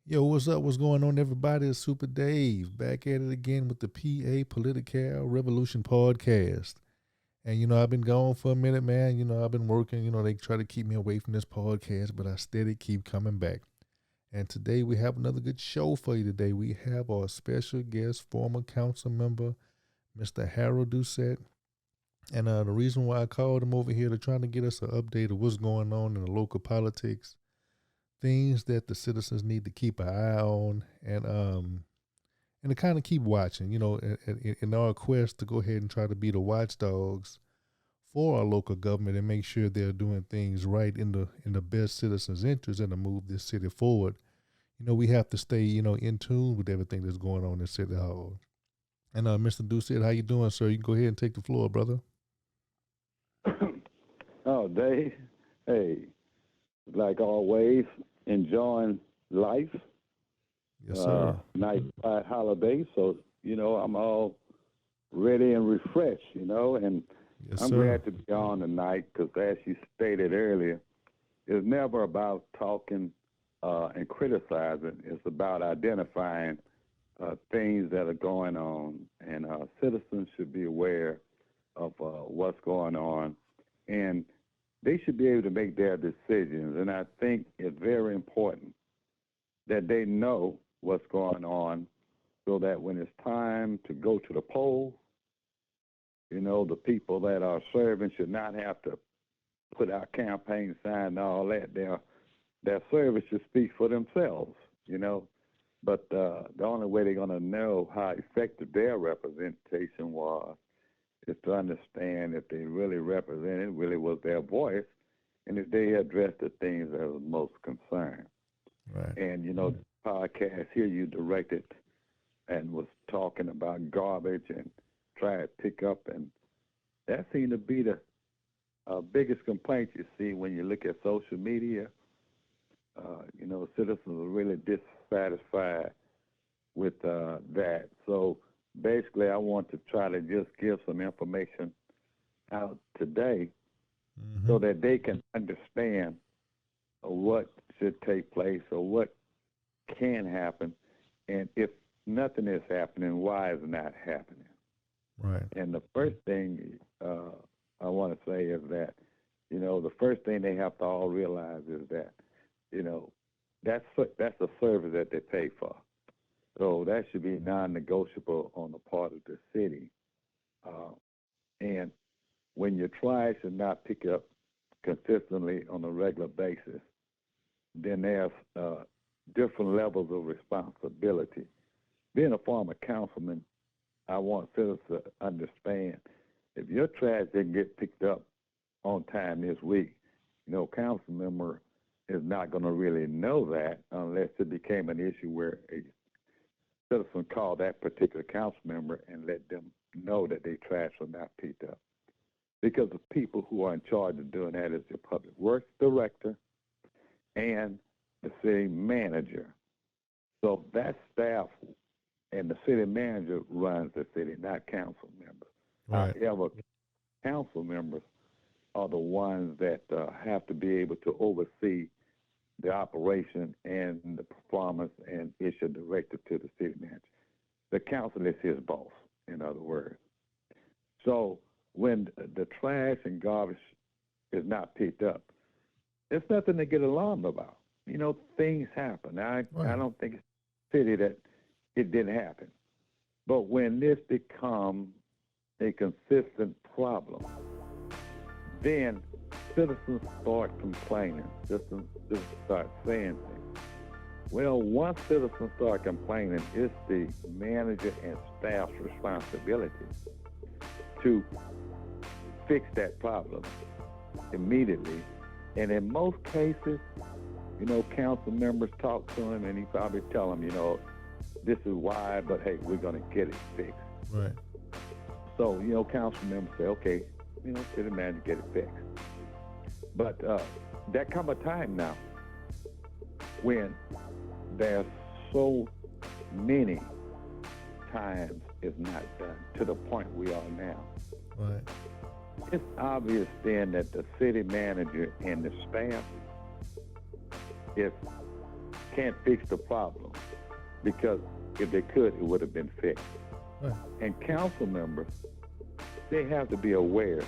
Yo, what's up? What's going on, everybody? It's Super Dave back at it again with the PA Political Revolution podcast. And I've been gone for a minute, man. I've been working. They try to keep me away from this podcast, but I steady keep coming back. And today we have another good show for you. Today we have our special guest, former council member, Mr. Harold Doucet. And the reason why I called him over here to try to get us an update of what's going on in the local politics, things that the citizens need to keep an eye on, and to kind of keep watching, in our quest to go ahead and try to be the watchdogs for our local government and make sure they're doing things right in the best citizens' interest and to move this city forward. We have to stay, in tune with everything that's going on in City Hall. And Mr. Doucet, how you doing, sir? You can go ahead and take the floor, brother. Oh, Dave, hey, like always, enjoying life. Yes, sir. Nice quiet holiday, so I'm all ready and refreshed. And Yes, I'm sir. glad to be on tonight because, as you stated earlier, it's never about talking and criticizing. It's about identifying things that are going on, and citizens should be aware of what's going on, and they should be able to make their decisions. And I think it's very important that they know what's going on so that when it's time to go to the polls, the people that are serving should not have to put out campaign signs and all that. Their service should speak for themselves. But the only way they're going to know how effective their representation was is to understand if they really represented, really was their voice, and if they addressed the things that was most concerned. Right. And, the podcast here you directed and was talking about garbage and try to pick up, and that seemed to be the biggest complaint you see when you look at social media. Citizens are really dissatisfied with that. So basically, I want to try to just give some information out today so that they can understand what should take place or what can happen, and if nothing is happening, why is it not happening? Right. And the first thing I want to say is that, the first thing they have to all realize is that, that's a service that they pay for. So that should be non-negotiable on the part of the city. And when your trash is not picked up consistently on a regular basis, then there's different levels of responsibility. Being a former councilman, I want citizens to understand if your trash didn't get picked up on time this week, council member is not going to really know that unless it became an issue where a citizen called that particular council member and let them know that their trash was not picked up. Because the people who are in charge of doing that is the public works director and the city manager. So that staff and the city manager runs the city, not council members. Right. However, council members are the ones that have to be able to oversee the operation and the performance and issue directive to the city manager. The council is his boss, in other words. So when the trash and garbage is not picked up, it's nothing to get alarmed about. Things happen. I don't think it's a city that it didn't happen. But when this becomes a consistent problem, then citizens start complaining. Citizens start saying things. Well, once citizens start complaining, it's the manager and staff's responsibility to fix that problem immediately. And in most cases, council members talk to him and he probably tell them, this is why, but hey, we're going to get it fixed. Right. So, council members say, okay, city manager get it fixed. But there come a time now when there's so many times it's not done to the point we are now. Right. It's obvious then that the city manager and the staff is can't fix the problem, because if they could, it would have been fixed. Right. And council members, they have to be aware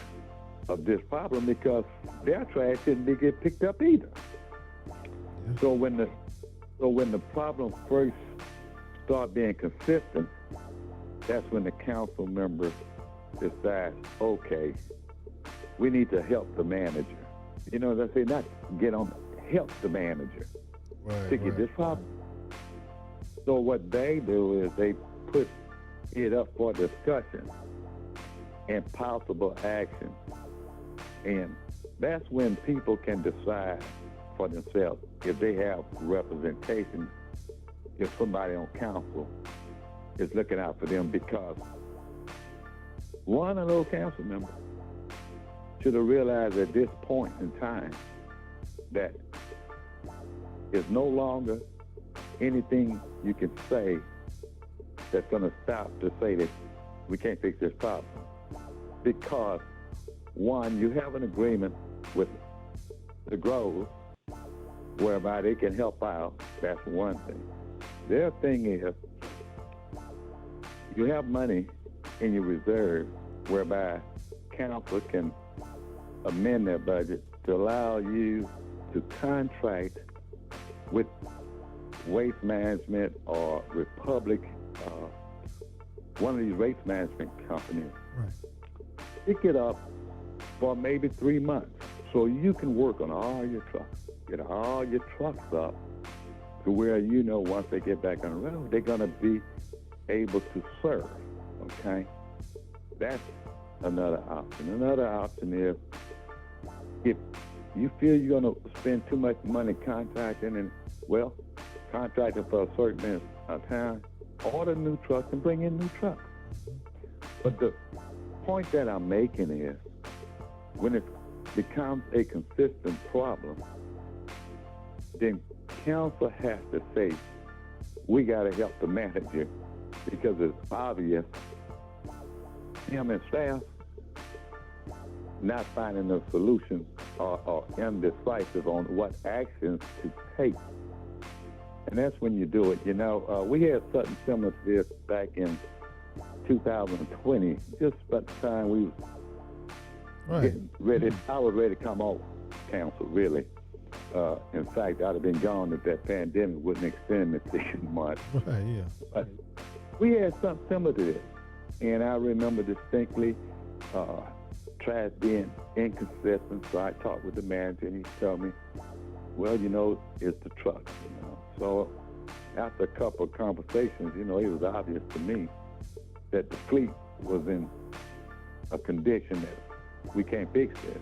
of this problem, because their trash didn't get picked up either. Yeah. So when the problem first start being consistent, that's when the council members decide, okay, we need to help the manager. You know, they say not help the manager to get this problem. So what they do is they put it up for discussion and possible action. And that's when people can decide for themselves if they have representation, if somebody on council is looking out for them, because one of those council members should have realized at this point in time that it's no longer anything you can say that's going to stop to say that we can't fix this problem. Because, one, you have an agreement with the Groves whereby they can help out. That's one thing. The other thing is you have money in your reserve whereby council can amend their budget to allow you to contract with Waste Management or Republic, one of these waste management companies. Right. Pick it up for maybe 3 months so you can work on all your trucks. Get all your trucks up to where you know once they get back on the road, they're going to be able to serve, okay? That's another option. Another option is if you feel you're going to spend too much money contracting contracting for a certain time, order new trucks and bring in new trucks. But the point that I'm making is when it becomes a consistent problem, then council has to say, we got to help the manager, because it's obvious him and staff not finding a solution or indecisive on what actions to take. And that's when you do it. You know, we had something similar to this back in 2020, just about the time we was getting ready. I was ready to come off council, really. In fact, I'd have been gone if that pandemic wouldn't extend the 6 months. Right, yeah. But we had something similar to this. And I remember distinctly trash being inconsistent. So I talked with the manager, and he told me, well, you know, it's the trucks, you know. So after a couple of conversations, you know, it was obvious to me that the fleet was in a condition that we can't fix it.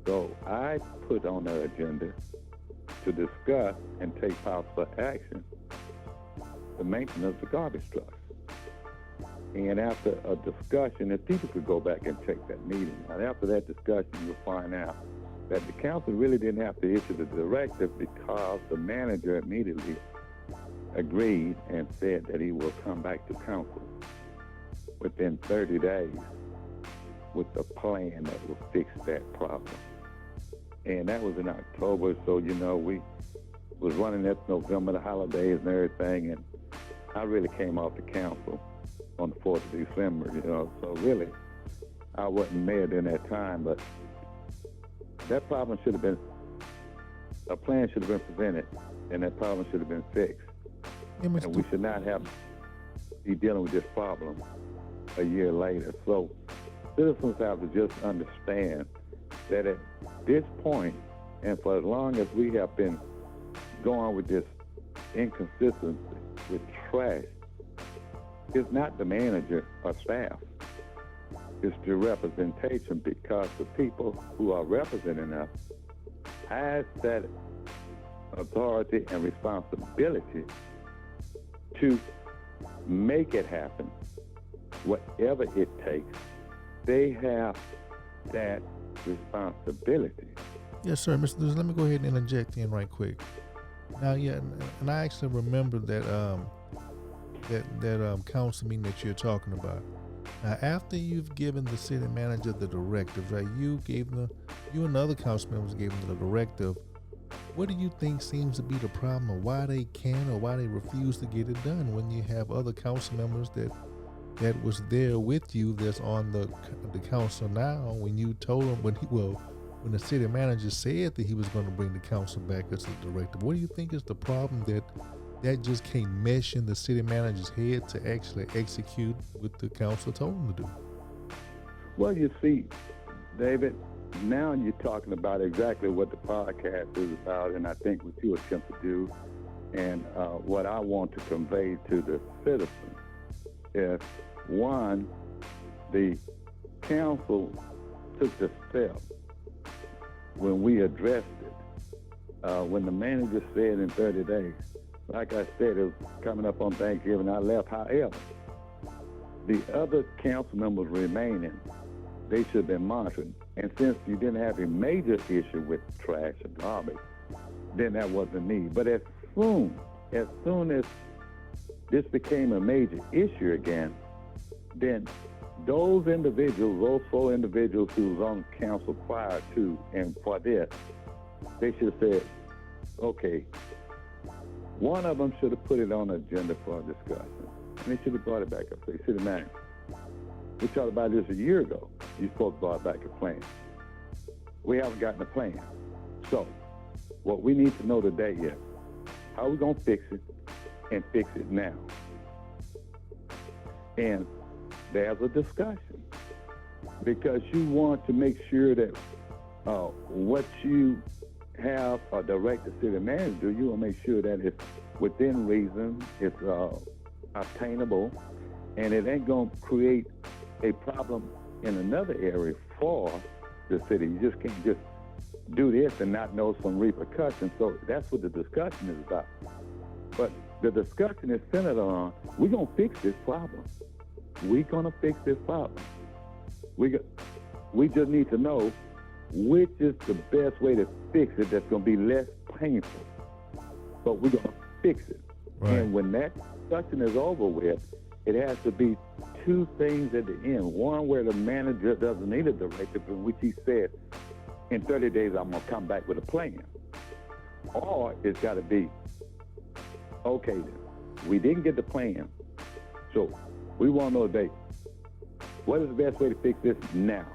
So I put on the agenda to discuss and take possible action the maintenance of the garbage trucks. And after a discussion, if people could go back and check that meeting, and after that discussion, you'll find out that the council really didn't have to issue the directive, because the manager immediately agreed and said that he will come back to council within 30 days with a plan that will fix that problem. And that was in October, so, you know, we was running that November, the holidays and everything, and I really came off the council on the 4th of December, you know, so really I wasn't mayor during that time, but that problem should have been, a plan should have been presented, and that problem should have been fixed. Yeah, and we should not have to be dealing with this problem a year later. So citizens have to just understand that at this point, and for as long as we have been going with this inconsistency with trash, it's not the manager or staff. It's the representation, because the people who are representing us has that authority and responsibility to make it happen, whatever it takes. They have that responsibility. Yes, sir. Mr. Doucet, let me go ahead and interject in right quick. Now, yeah, and I actually remember that council meeting that you're talking about. Now, after you've given the city manager the directive, right? You and the other council members gave them the directive What do you think seems to be the problem, or why they can or why they refuse to get it done when you have other council members that was there with you that's on the council now? When you told them when the city manager said that he was going to bring the council back as a directive, what do you think is the problem that just can't mesh in the city manager's head to actually execute what the council told him to do? Well, you see, David, now you're talking about exactly what the podcast is about, and I think what you attempt to do, and what I want to convey to the citizens is, one, the council took the step when we addressed it, when the manager said in 30 days. Like I said, it was coming up on Thanksgiving. I left. However, the other council members remaining, they should have been monitored. And since you didn't have a major issue with trash and garbage, then that wasn't a need. But as soon as this became a major issue again, then those 4 individuals who was on council prior to and for this, they should have said, okay, one of them should have put it on the agenda for a discussion. And they should have brought it back up. Say, city manager, we talked about this a year ago. You're supposed to brought back a plan. We haven't gotten a plan. So what we need to know today is, how are we going to fix it, and fix it now? And there's a discussion, because you want to make sure that what you have or direct the city manager to do, you want to make sure that it's within reason, it's obtainable, and it ain't going to create a problem in another area for the city. You just can't just do this and not know some repercussions. So that's what the discussion is about. But the discussion is centered on, we're going to fix this problem. We're going to fix this problem. We just need to know which is the best way to fix it that's going to be less painful. But we're going to fix it. Right. And when that discussion is over with, it has to be 2 things at the end. One, where the manager doesn't need a directive, in which he said, in 30 days, I'm going to come back with a plan. Or it's got to be, okay, then, we didn't get the plan, so we want to know today, what is the best way to fix this now?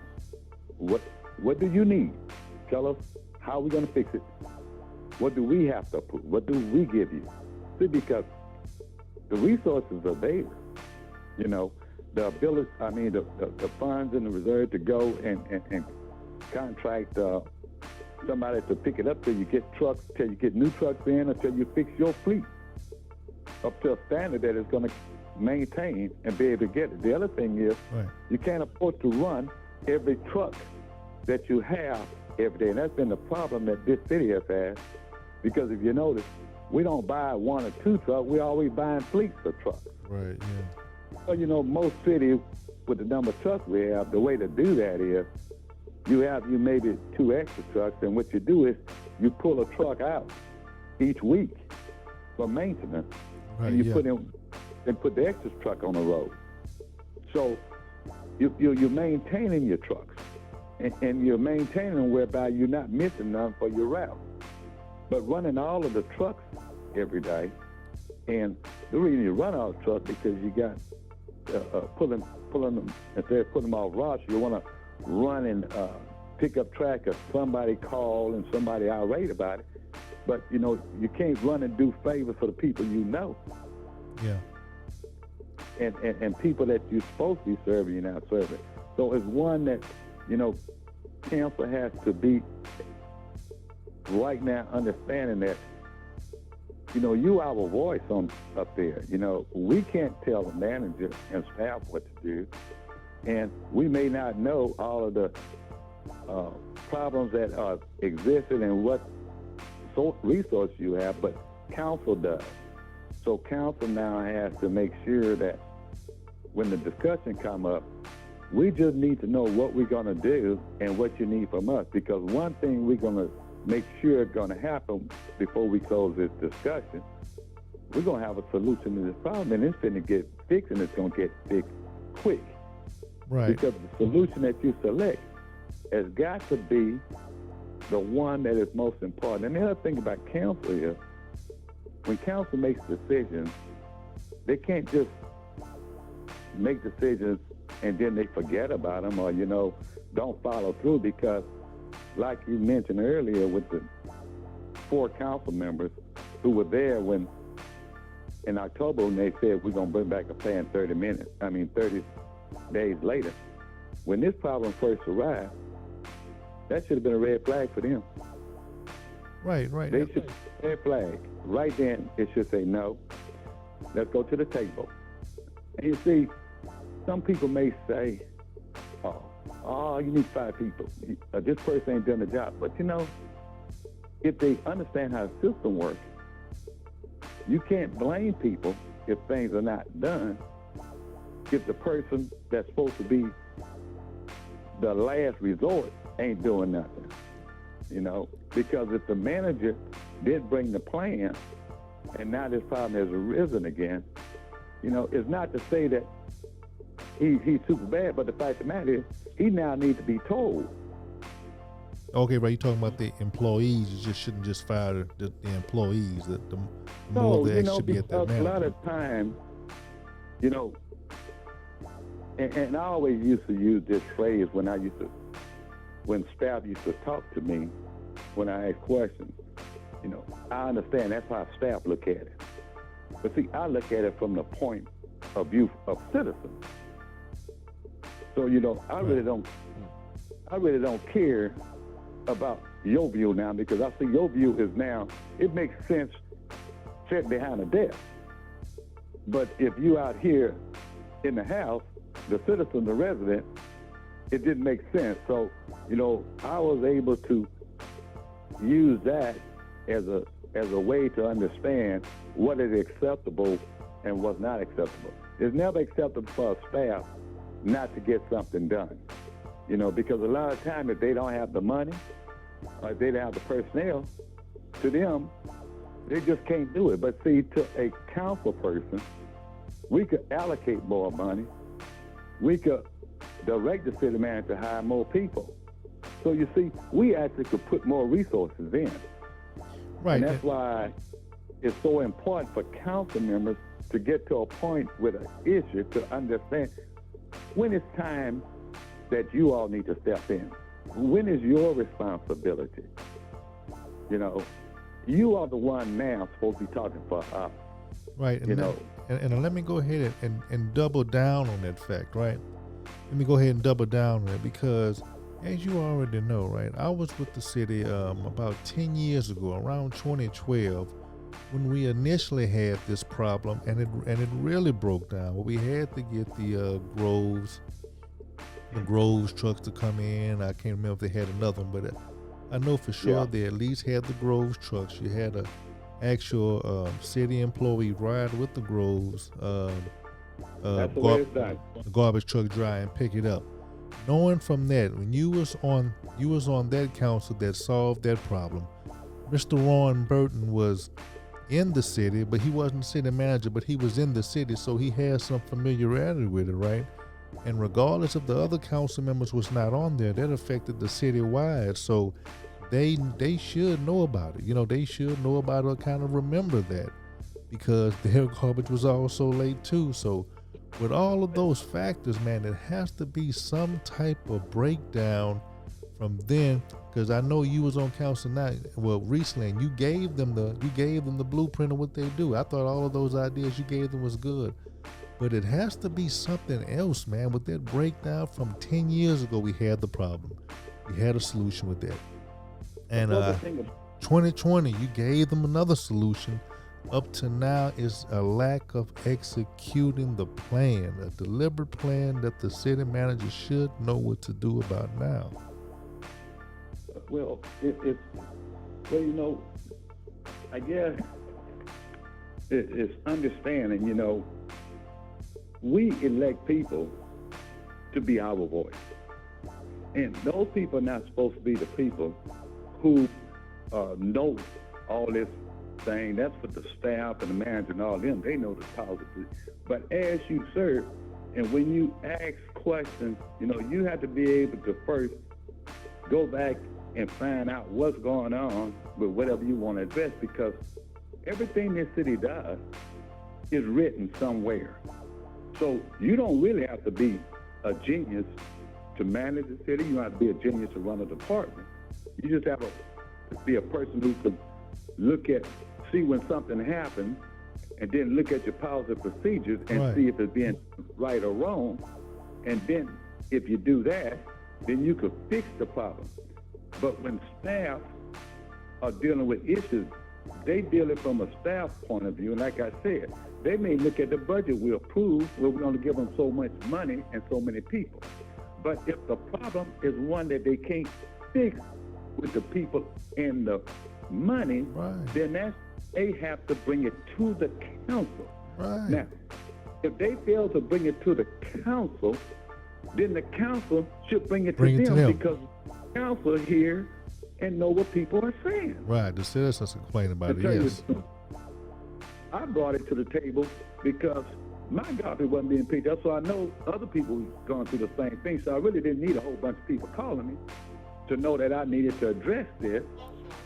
What do you need? Tell us, how are we going to fix it? What do we have to approve? What do we give you? See, because the resources are there. You know, the ability, the funds in the reserve to go and contract somebody to pick it up till you get trucks, till you get new trucks in, until you fix your fleet up to a standard that is going to maintain and be able to get it. The other thing is, right, you can't afford to run every truck that you have every day. And that's been the problem that this city has had, because if you notice, we don't buy 1 or 2 trucks, we're always buying fleets of trucks. Right, yeah. So, you know, most cities, with the number of trucks we have, the way to do that is, you maybe 2 extra trucks, and what you do is you pull a truck out each week for maintenance, right, and you put the extra truck on the road. So you're maintaining your trucks, and you're maintaining them whereby you're not missing none for your route. But running all of the trucks every day, and the reason you run all the trucks because you got pulling them, instead of putting them off routes, you want to run and pick up track of somebody call and somebody irate about it. But, you know, you can't run and do favors for the people you know. Yeah. And people that you're supposed to be serving, you're not serving. So it's one that, you know, council has to be right now understanding that, you know, you our voice up there. You know, we can't tell the manager and staff what to do, and we may not know all of the problems that are existing and what resources you have, but council does. So council now has to make sure that when the discussion come up, we just need to know what we're going to do and what you need from us, because one thing we're going to make sure is going to happen before we close this discussion, we're going to have a solution to this problem, and it's going to get fixed, and it's going to get fixed quick. Right. Because the solution that you select has got to be the one that is most important. And the other thing about council is, when council makes decisions, they can't just make decisions and then they forget about them, or, don't follow through, because like you mentioned earlier with the 4 council members who were there when in October when they said we're going to bring back a plan 30 days later. When this problem first arrived, that should have been a red flag for them. Right. They should red flag. Right then, it should say, no, let's go to the table. And you see, some people may say, oh, you need 5 people. This person ain't done the job. But if they understand how the system works, you can't blame people if things are not done, if the person that's supposed to be the last resort ain't doing nothing. Because if the manager did bring the plan and now this problem has arisen again, it's not to say that he's super bad, but the fact of the matter is he now needs to be told. Okay, right. You're talking about the employees. You just shouldn't just fire the employees. The more the action should be at that manager. A lot of times, and I always used to use this phrase when staff used to talk to me, when I ask questions. I understand that's how staff look at it. But see, I look at it from the point of view of citizens. So, I really don't care about your view now, because I see your view is now, it makes sense sitting behind a desk. But if you out here in the house, the citizen, the resident, it didn't make sense. So, I was able to use that as a way to understand what is acceptable and what's not acceptable. It's never acceptable for a staff not to get something done, because a lot of times if they don't have the money or if they don't have the personnel, to them, they just can't do it. But see, to a council person, we could allocate more money. We could direct the city manager to hire more people. So you see, we actually could put more resources in. Right. And that's why it's so important for council members to get to a point with an issue to understand when it's time that you all need to step in. When is your responsibility? You are the one now supposed to be talking for us. Right. And let me go ahead and double down on that fact, right? Let me go ahead and double down on it, because as you already know, right, I was with the city about 10 years ago, around 2012, when we initially had this problem, and it really broke down. Well, we had to get the Groves trucks to come in. I can't remember if they had another one, but I know for sure they at least had the Groves trucks. You had a actual city employee ride with the Groves, that's the way it's done. The garbage truck drive and pick it up. Knowing from that, when you was on that council that solved that problem, Mr. Ron Burton was in the city, but he wasn't city manager, but he was in the city, so he had some familiarity with it, right? And regardless if the other council members was not on there, that affected the city-wide, so they should know about it. They should know about it or kind of remember that, because their garbage was also late too. So with all of those factors, man, it has to be some type of breakdown from then, because I know you was on council recently, and you gave them the blueprint of what they do. I thought all of those ideas you gave them was good, but it has to be something else, man. With that breakdown from 10 years ago, we had the problem. We had a solution with that, and 2020, you gave them another solution. Up to now is a lack of executing the plan, a deliberate plan that the city manager should know what to do about now. Well, I guess it's understanding, we elect people to be our voice. And those people are not supposed to be the people who know all this thing. That's for the staff and the manager and all them. They know the policy. But as you serve, and when you ask questions, you have to be able to first go back and find out what's going on with whatever you want to address, because everything this city does is written somewhere. So you don't really have to be a genius to manage the city. You don't have to be a genius to run a department. You just have to be a person who can see when something happens, and then look at your policy procedures and see if it's being right or wrong. And then if you do that, then you could fix the problem. But when staff are dealing with issues, they deal it from a staff point of view. And like I said, they may look at the budget we approve, where we're going to give them so much money and so many people. But if the problem is one that they can't fix with the people and the money, then they have to bring it to the council. Now, if they fail to bring it to the council, then the council should bring it to them, because the council here and know what people are saying. Right, the citizens complain about it, yes. I brought it to the table because my garbage wasn't being picked up, so I know other people going through the same thing, so I really didn't need a whole bunch of people calling me to know that I needed to address this.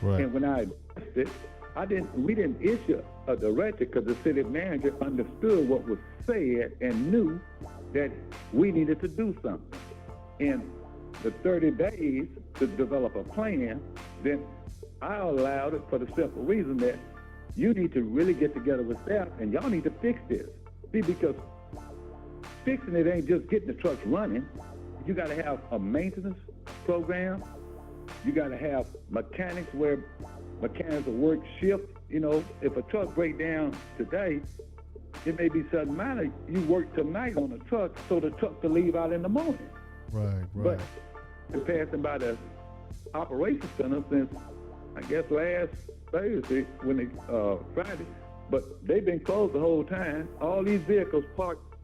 And when I addressed it, we didn't issue a directive because the city manager understood what was said and knew that we needed to do something. And the 30 days to develop a plan, then I allowed it for the simple reason that you need to really get together with staff and y'all need to fix this. See, because fixing it ain't just getting the trucks running. You got to have a maintenance program. You got to have mechanics where mechanics will work shift. You know, if a truck break down today, it may be sudden matter. You work tonight on the truck so the truck can leave out in the morning. But it's passing by the operations center since, I guess, last Thursday, Friday, but they've been closed the whole time. All these vehicles parked,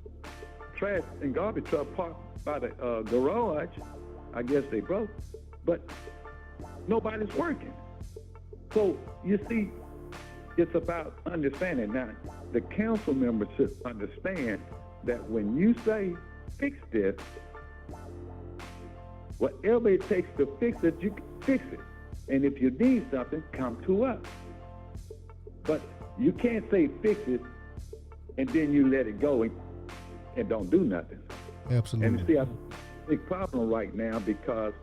trash and garbage truck parked by the garage. I guess they broke, but nobody's working. So you see, it's about understanding. Now, the council members should understand that when you say fix this, whatever it takes to fix it, you can fix it. And if you need something, come to us. But you can't say fix it and then you let it go and don't do nothing. Absolutely. And you see, I have a big problem right now because,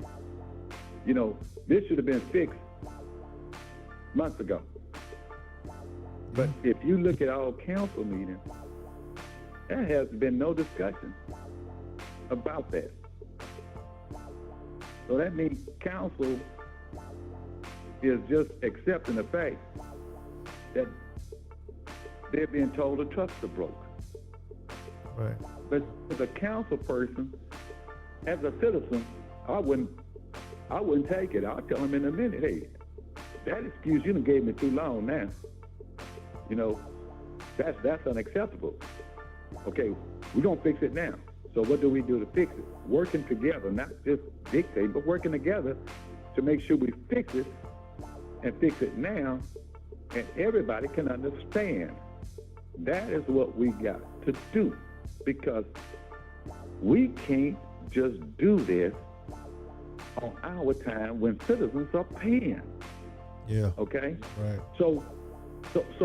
you know, this should have been fixed months ago. But if you look at our council meeting, there has been no discussion about that. So that means council is just accepting the fact that they're being told the trucks are broke. But as a council person, as a citizen, I wouldn't take it. I'll tell them in a minute, hey, that excuse you done gave me too long now. You know, that's unacceptable. Okay, we're gonna fix it now. So what do we do to fix it? Working together, not just dictate, but working together to make sure we fix it and fix it now, and everybody can understand. That is what we got to do, because we can't just do this on our time when citizens are paying. Yeah. Okay? Right. So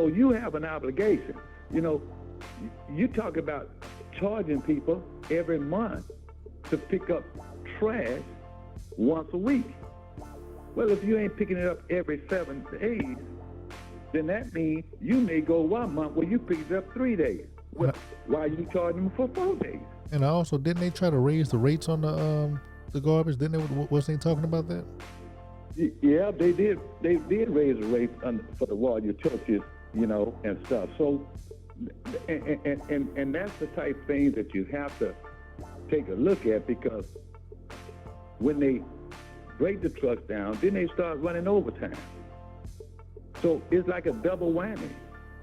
you have an obligation. You know, you talk about charging people every month to pick up trash once a week. Well, if you ain't picking it up every 7 days, then that means you may go 1 month where you pick it up 3 days. Well, why are you charging them for 4 days? And also, didn't they try to raise the rates on the garbage? Didn't they? Wasn't they talking about that? Yeah, they did. They did raise the rates for the water utilities, you know, and stuff. So, and that's the type of thing that you have to take a look at, because when they break the trucks down, then they start running overtime. So it's like a double whammy,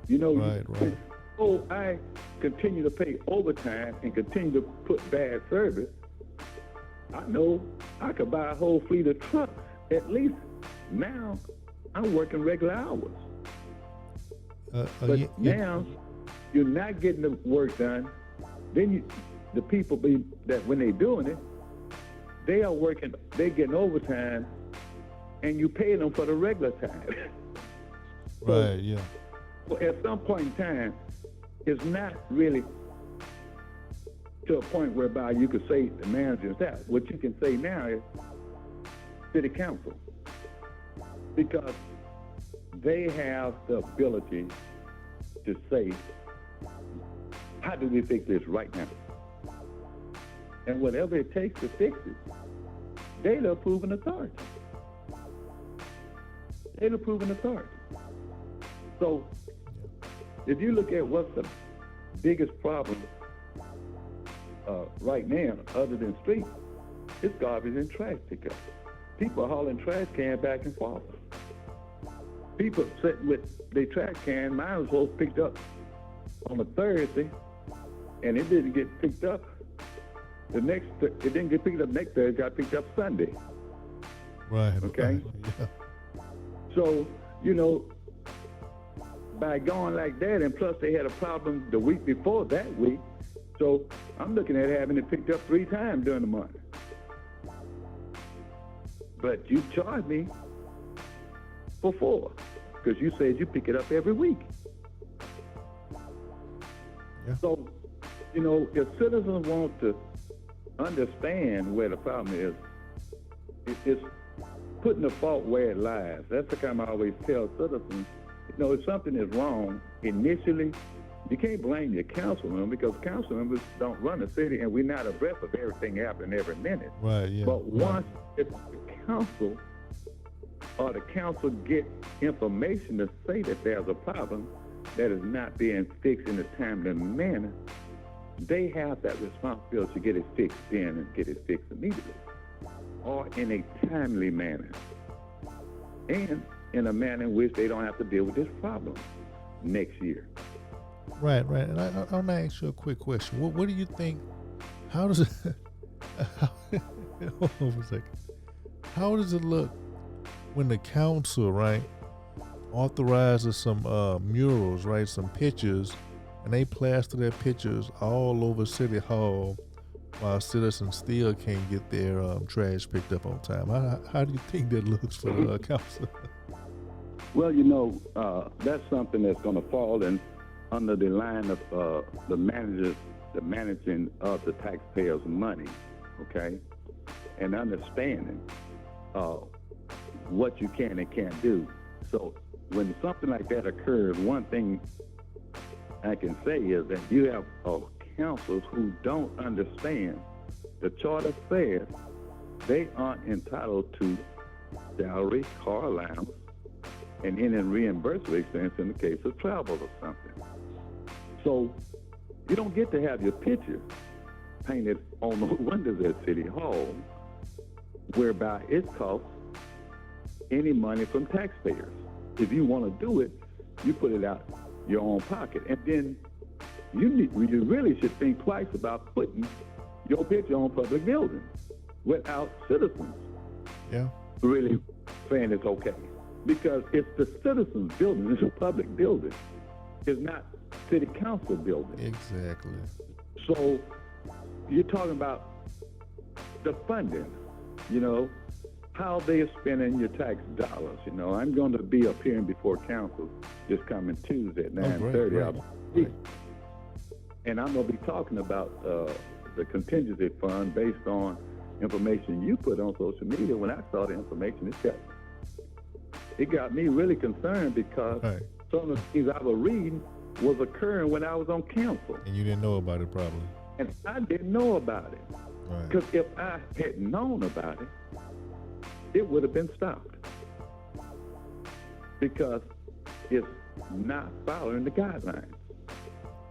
you know. Right. So I continue to pay overtime and continue to put bad service. I know I could buy a whole fleet of trucks. At least now I'm working regular hours. But now you're not getting the work done. Then the people that when they're doing it, they are working, they're getting overtime and you pay them for the regular time. Right, yeah. So at some point in time, it's not really to a point whereby you could say the manager's that. What you can say now is city council, because they have the ability to say, how do we fix this right now? And whatever it takes to fix it, they're the approving authority. They're the approving authority. So if you look at what's the biggest problem right now, other than streets, it's garbage and trash pickup. People are hauling trash cans back and forth. People sitting with their trash can. Mine was supposed to be picked up on a Thursday, and it didn't get picked up. It didn't get picked up next Thursday. It got picked up Sunday. Right. Okay. Right, yeah. So by going like that, and plus they had a problem the week before that week. So I'm looking at having it picked up 3 times during the month. But you charge me for 4 because you said you pick it up every week. Yeah. So, if citizens want to understand where the problem is, it's putting the fault where it lies. That's the kind I always tell citizens. If something is wrong initially, you can't blame your council member because council members don't run the city, and we're not abreast of everything happening every minute. Right, yeah. But once it's the council or the council get information to say that there's a problem that is not being fixed in a timely manner, they have that responsibility to get it fixed then and get it fixed immediately or in a timely manner and in a manner in which they don't have to deal with this problem next year. Right. And I want to ask you a quick question. What do you think? How does it? Hold on a second. How does it look when the council, right, authorizes some murals, right, some pictures, and they plaster their pictures all over City Hall, while citizens still can't get their trash picked up on time? How do you think that looks for the council? Well, that's something that's going to fall in under the line of the managing of the taxpayers' money, okay, and understanding what you can and can't do. So when something like that occurs, one thing I can say is that you have councils who don't understand the charter says they aren't entitled to salary, car allowance, and any reimbursement expense in the case of travel or something. So you don't get to have your picture painted on the windows at City Hall, whereby it costs any money from taxpayers. If you want to do it, you put it out your own pocket. And then you really should think twice about putting your picture on public buildings without citizens really saying it's okay. Because it's the citizens' building, it's a public building. It's not city council building. Exactly. So you're talking about the funding, how they're spending your tax dollars. I'm going to be appearing before council this coming Tuesday at 9:30. Right. And I'm going to be talking about the contingency fund based on information you put on social media. When I saw the information, it got me really concerned because some of the things I was reading was occurring when I was on council. And you didn't know about it probably. And I didn't know about it. Right. Because if I had known about it, it would have been stopped. Because it's not following the guidelines.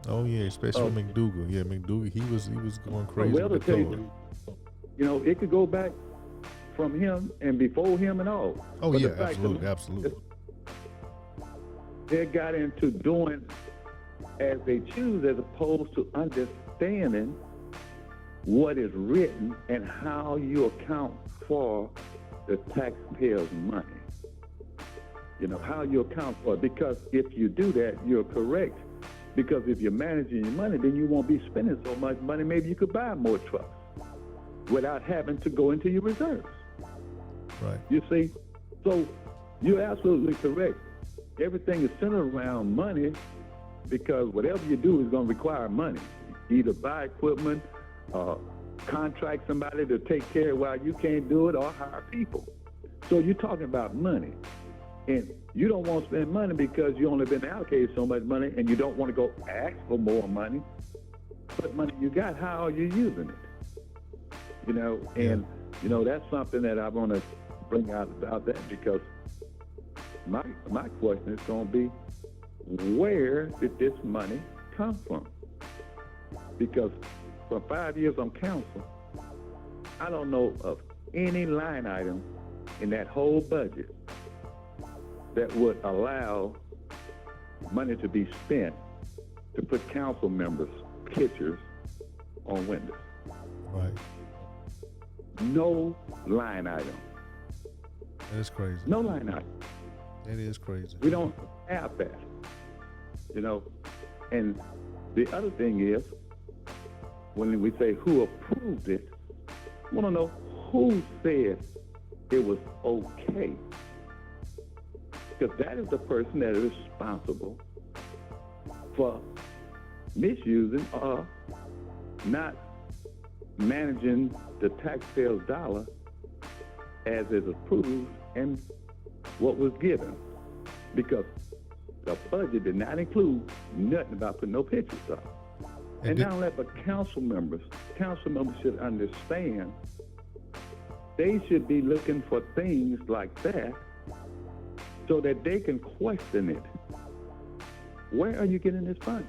Oh yeah, especially McDougal. Yeah, McDougal, he was going crazy. Well, with to tell the you, it could go back from him and before him and all. Oh but yeah, absolutely. They got into doing as they choose as opposed to understanding what is written and how you account for the taxpayers' money. How you account for it. Because if you do that, you're correct. Because if you're managing your money, then you won't be spending so much money. Maybe you could buy more trucks without having to go into your reserves. Right. You see? So you're absolutely correct. Everything is centered around money because whatever you do is going to require money. Either buy equipment, contract somebody to take care of while you can't do it, or hire people. So you're talking about money. And you don't want to spend money because you only been allocated so much money, and you don't want to go ask for more money. But money you got, how are you using it? You know, and, you know, that's something that I want to bring out about that, because my question is going to be, where did this money come from? Because for 5 years on council, I don't know of any line item in that whole budget that would allow money to be spent to put council members' pictures on windows. Right. No line item. That's crazy. No line item. That is crazy. We don't have that, you know. And the other thing is, when we say who approved it, I want to know who said it was okay. Because that is the person that is responsible for misusing or not managing the taxpayer's dollar as is approved and what was given. Because the budget did not include nothing about putting no pictures up. And not only but council members should understand they should be looking for things like that so that they can question it. Where are you getting this funding?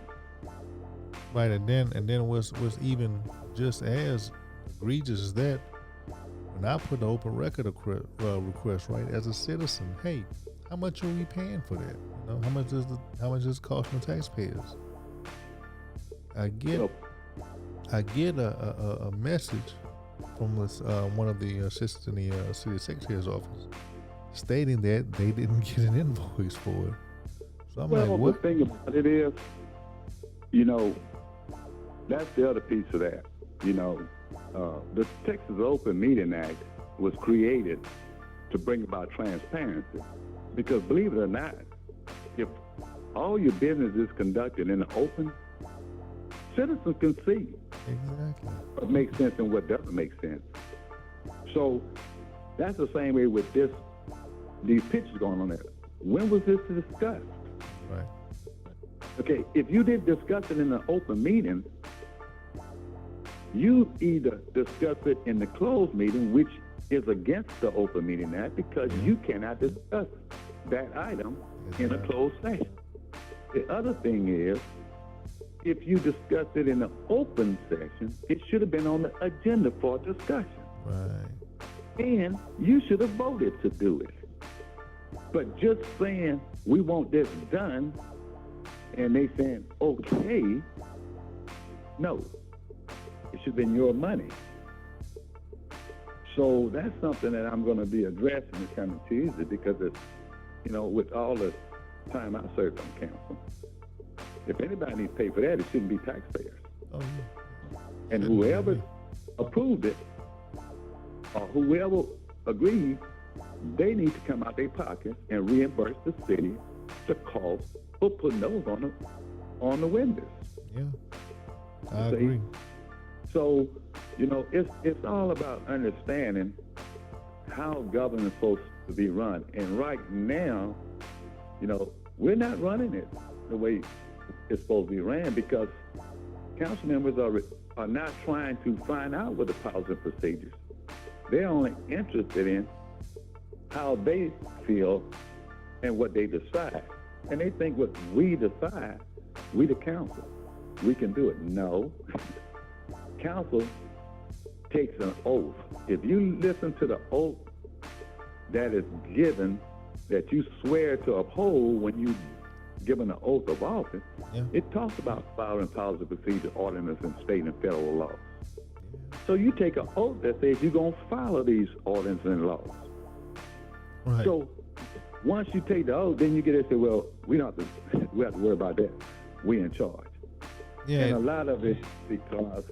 Right, and then what's even just as egregious as that, when I put the open record request, right, as a citizen, hey, how much are we paying for that? You know, how much does this cost the taxpayers? I get a message from this, one of the assistants in the city secretary's office stating that they didn't get an invoice for it. So I'm like, what? The thing about it is, you know, that's the other piece of that. You know, the Texas Open Meeting Act was created to bring about transparency. Because believe it or not, if all your business is conducted in the open, citizens can see exactly what makes sense and what doesn't make sense. So that's the same way with these pictures going on there. When was this discussed? Right. Okay, if you did discuss it in an open meeting, you either discuss it in the closed meeting, which is against the Open Meeting Act, because you cannot discuss that item in a closed session. The other thing is, if you discuss it in an open session, it should have been on the agenda for discussion. Right. And you should have voted to do it. But just saying, we want this done, and they saying, okay, no. It should have been your money. So that's something that I'm going to be addressing this coming Tuesday, because it's, you know, with all the time I served on council, if anybody needs to pay for that, it shouldn't be taxpayers. Oh, yeah. And whoever approved it, or whoever agreed, they need to come out their pockets and reimburse the city the cost for putting those on the windows. Yeah, I agree. So, you know, it's all about understanding how government is supposed to be run. And right now, you know, we're not running it the way it's supposed to be ran, because council members are not trying to find out what the policy and procedures. They're only interested in how they feel and what they decide. And they think what we decide, we the council, we can do it. No. Council takes an oath. If you listen to the oath that is given, that you swear to uphold when you given an oath of office, it talks about following policy, procedure, ordinance, and state and federal laws. So you take an oath that says you're going to follow these ordinances and laws. Right. So once you take the oath, then you get to say, well, we have to worry about that. We're in charge. Yeah. And a lot of it because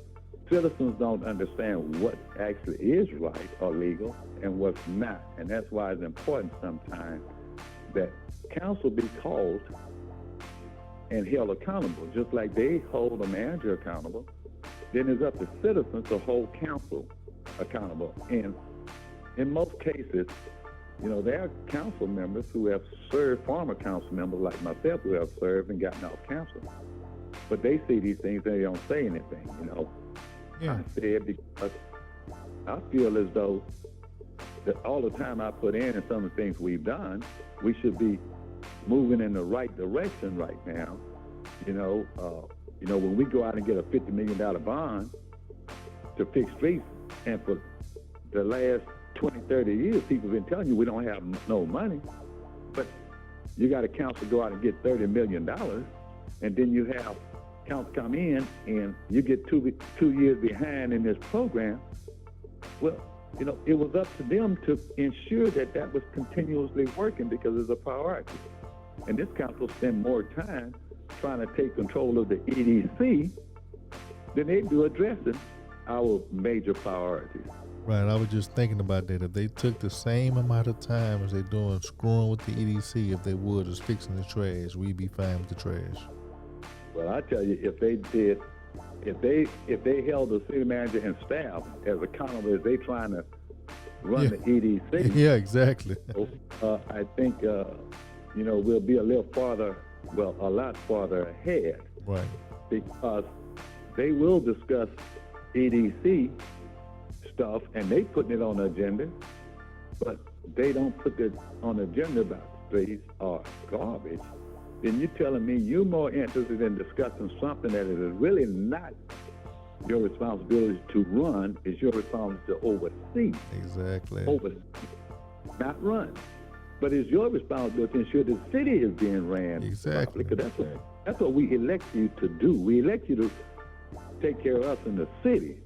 citizens don't understand what actually is right or legal and what's not. And that's why it's important sometimes that council be called and held accountable, just like they hold a manager accountable. Then it's up to citizens to hold council accountable. And in most cases, you know, there are council members who have served, former council members like myself, who have served and gotten off council. But they see these things and they don't say anything, you know. Yeah. I said because I feel as though that all the time I put in and some of the things we've done, we should be moving in the right direction right now. You know, when we go out and get a $50 million bond to fix streets, and for the last 20, 30 years, people have been telling you we don't have no money, but you got a council go out and get $30 million, and then you have council come in and you get two years behind in this program. Well, you know, it was up to them to ensure that that was continuously working because it's a priority. And this council spend more time trying to take control of the EDC than they do addressing our major priorities. Right, I was just thinking about that. If they took the same amount of time as they're doing screwing with the EDC, if they would, as fixing the trash, we'd be fine with the trash. Well, I tell you, if they held the city manager and staff as accountable as they trying to run the EDC, yeah, exactly. I think you know, we'll be a little farther, well, a lot farther ahead. Right. Because they will discuss EDC stuff and they putting it on the agenda, but they don't put it on the agenda about streets or garbage. Then you're telling me you're more interested in discussing something that is really not your responsibility to run, is your responsibility to oversee. Exactly. Oversee, not run. But it's your responsibility to ensure the city is being ran. Exactly. Because that's what we elect you to do. We elect you to take care of us in the city,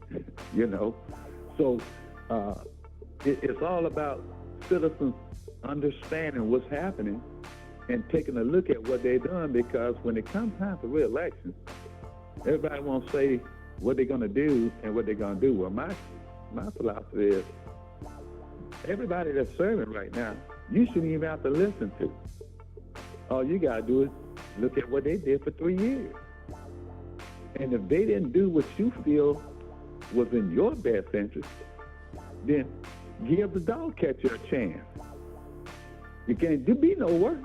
you know. So it's all about citizens understanding what's happening and taking a look at what they've done, because when it comes time for re-election, everybody wants to say what they're going to do and what they're going to do. Well, my philosophy is everybody that's serving right now, you shouldn't even have to listen to. All you got to do is look at what they did for 3 years. And if they didn't do what you feel was in your best interest, then give the dog catcher a chance. You can't be no worse.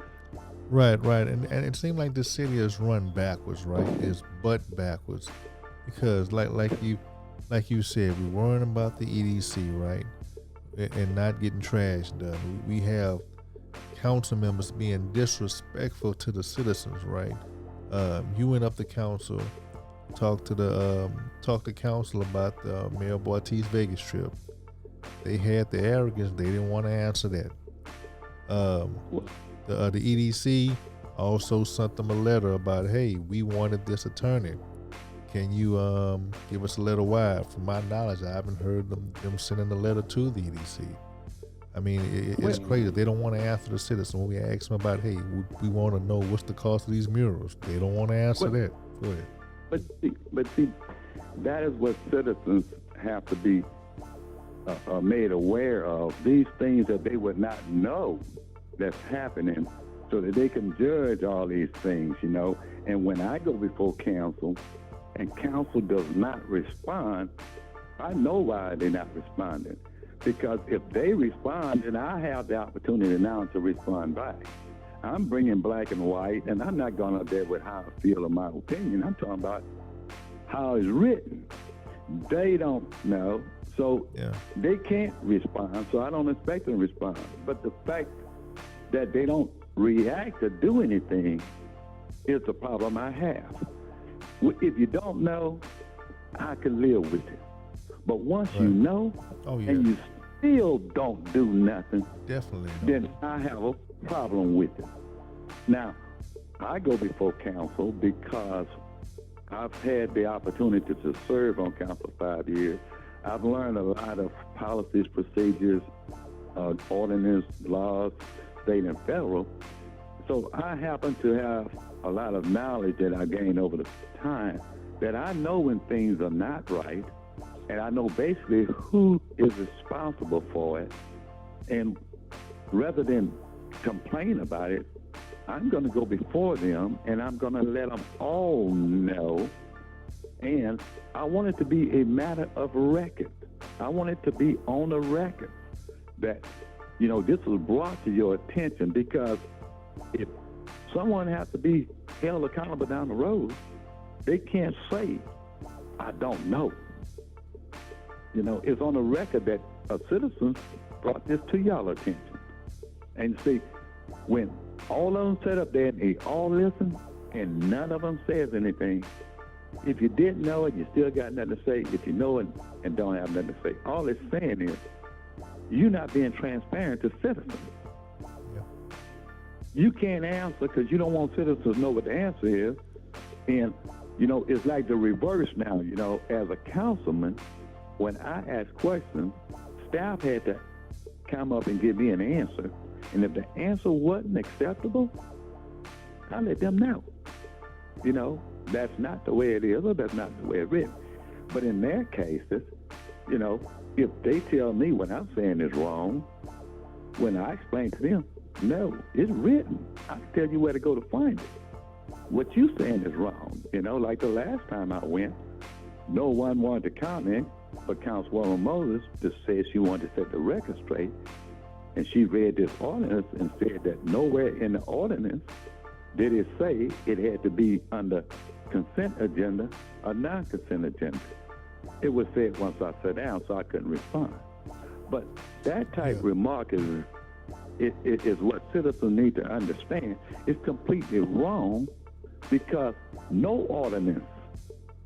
Right. And it seemed like the city is run backwards, right? It's butt backwards. Because like you said, we're worrying about the EDC, right? And not getting trash done. We have council members being disrespectful to the citizens, right? You went up to council, talked to council about the Mayor Bartiz Vegas trip. They had the arrogance; they didn't want to answer that. The EDC also sent them a letter about, hey, we wanted this attorney. Can you give us a letter why? From my knowledge, I haven't heard them sending a letter to the EDC. I mean, it's crazy. They don't want to answer the citizen. When we ask them about, hey, we want to know what's the cost of these murals, they don't want to answer that. Go ahead. But see, that is what citizens have to be made aware of. These things that they would not know that's happening, so that they can judge all these things, you know. And when I go before council, and council does not respond, I know why they're not responding. Because if they respond, then I have the opportunity now to respond back. I'm bringing black and white, and I'm not going up there with how I feel or my opinion. I'm talking about how it's written. They don't know, so they can't respond, so I don't expect them to respond. But the fact that they don't react or do anything is the problem I have. If you don't know, I can live with it. But once you know, and you still don't do nothing, then I have a problem with it. Now, I go before council because I've had the opportunity to serve on council 5 years. I've learned a lot of policies, procedures, ordinance, laws, state and federal. So I happen to have a lot of knowledge that I gained over the time, that I know when things are not right and I know basically who is responsible for it. And rather than complain about it, I'm going to go before them and I'm going to let them all know. And I want it to be a matter of record. I want it to be on the record that, this was brought to your attention, because if someone has to be held accountable down the road, they can't say, I don't know. It's on the record that a citizen brought this to y'all attention. And see, when all of them sit up there and they all listen and none of them says anything, if you didn't know it, you still got nothing to say. If you know it and don't have nothing to say, all it's saying is you're not being transparent to citizens. Yeah. You can't answer because you don't want citizens to know what the answer is. And, it's like the reverse now. As a councilman, when I ask questions, staff had to come up and give me an answer. And if the answer wasn't acceptable, I let them know. That's not the way it is, or that's not the way it's written. But in their cases, if they tell me what I'm saying is wrong, when I explain to them, no, it's written. I can tell you where to go to find it. What you saying is wrong. Like the last time I went, no one wanted to comment, but Councilwoman Moses just said she wanted to set the record straight. And she read this ordinance and said that nowhere in the ordinance did it say it had to be under consent agenda or non-consent agenda. It was said once I sat down, so I couldn't respond. But that type remark is what citizens need to understand. It's completely wrong, because no ordinance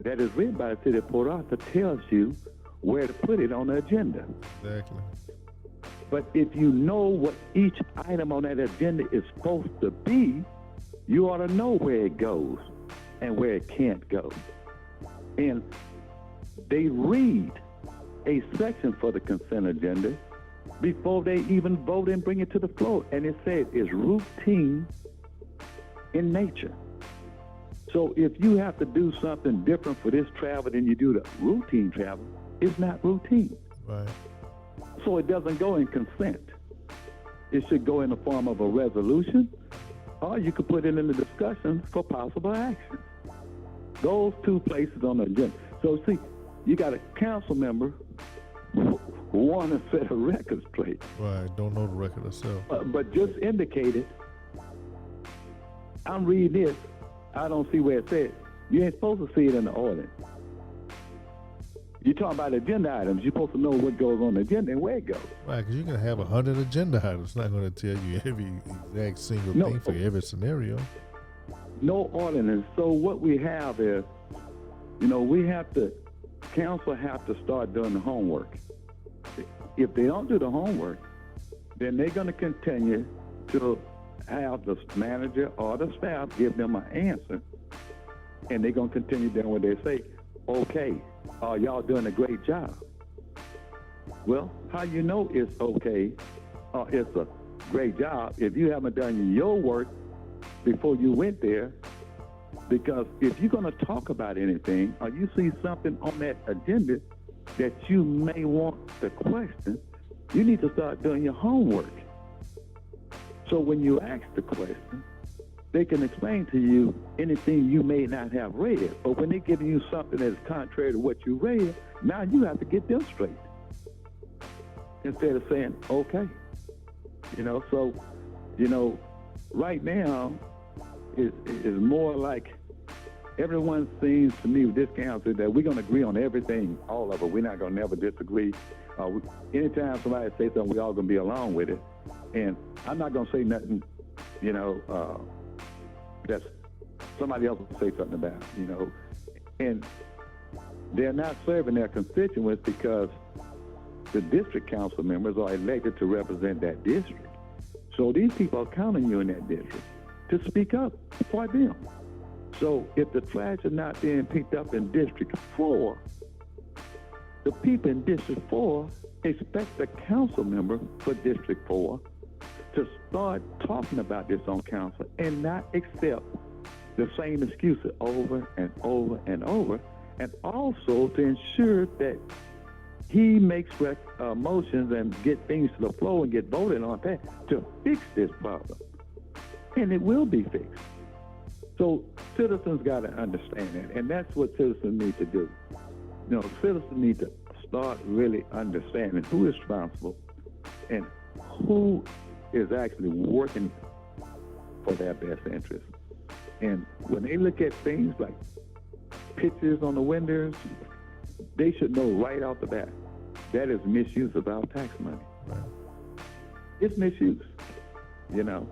that is written by the city of Port Arthur tells you where to put it on the agenda. Exactly. But if you know what each item on that agenda is supposed to be, you ought to know where it goes and where it can't go. And they read a section for the consent agenda before they even vote and bring it to the floor. And it says it's routine in nature. So if you have to do something different for this travel than you do the routine travel, it's not routine. Right. So it doesn't go in consent. It should go in the form of a resolution, or you could put it in the discussion for possible action. Those two places on the agenda. So see, you got a council member who want to set a record straight. Right, don't know the record itself. But just indicated, I'm reading this, I don't see where it says. You ain't supposed to see it in the ordinance. You're talking about agenda items. You're supposed to know what goes on the agenda and where it goes. Right, because you can have 100 agenda items. It's not going to tell you every exact single thing for every scenario. No ordinance. So what we have is, council have to start doing the homework. If they don't do the homework, then they're going to continue to have the manager or the staff give them an answer, and they're going to continue doing what they say. Okay, y'all doing a great job. Well, how you know it's okay or it's a great job if you haven't done your work before you went there? Because if you're going to talk about anything or you see something on that agenda that you may want to question, you need to start doing your homework. So when you ask the question, they can explain to you anything you may not have read. But when they're giving you something that's contrary to what you read, now you have to get them straight. Instead of saying, okay. Right now is more like everyone seems to me with this council that we're going to agree on everything, all of it. We're not going to never disagree. Anytime somebody says something, we're all going to be along with it. And I'm not going to say nothing, that somebody else will say something about, And they're not serving their constituents because the district council members are elected to represent that district. So these people are counting you in that district to speak up for them. So if the trash is not being picked up in District 4, the people in District 4 expect the council member for District 4 to start talking about this on council and not accept the same excuses over and over and over, and also to ensure that he makes motions and get things to the floor and get voted on that to fix this problem. And it will be fixed. So citizens got to understand that, and that's what citizens need to do. You know, citizens need to start really understanding who is responsible and who is actually working for their best interest. And when they look at things like pictures on the windows, they should know right off the bat that is misuse of our tax money. Right. It's misuse, you know.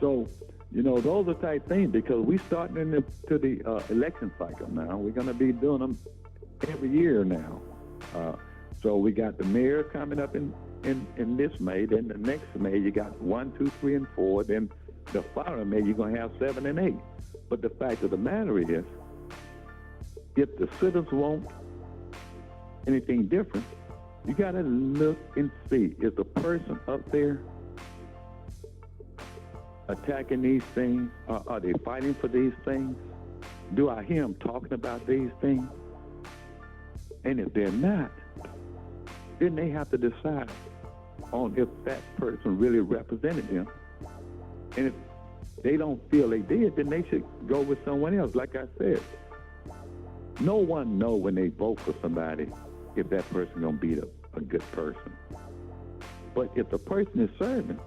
So, you know, those are type things, because we starting into the election cycle now. We're going to be doing them every year now. So we got the mayor coming up in this May. Then the next May, you got 1, 2, 3, and 4. Then the following May, you're going to have 7 and 8. But the fact of the matter is, if the citizens want anything different, you got to look and see, is the person up there attacking these things? Are they fighting for these things? Do I hear them talking about these things? And if they're not, then they have to decide on if that person really represented them. And if they don't feel they did, then they should go with someone else. Like I said, no one knows when they vote for somebody if that person gonna be a good person. But if the person is serving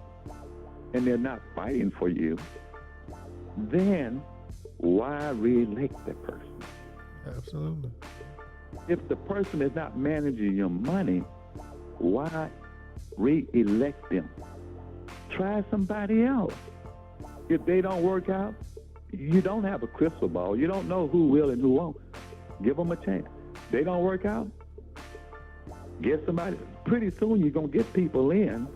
and they're not fighting for you, then why re-elect that person? Absolutely. If the person is not managing your money, why re-elect them? Try somebody else. If they don't work out, you don't have a crystal ball. You don't know who will and who won't. Give them a chance. They don't work out, get somebody. Pretty soon you're going to get people in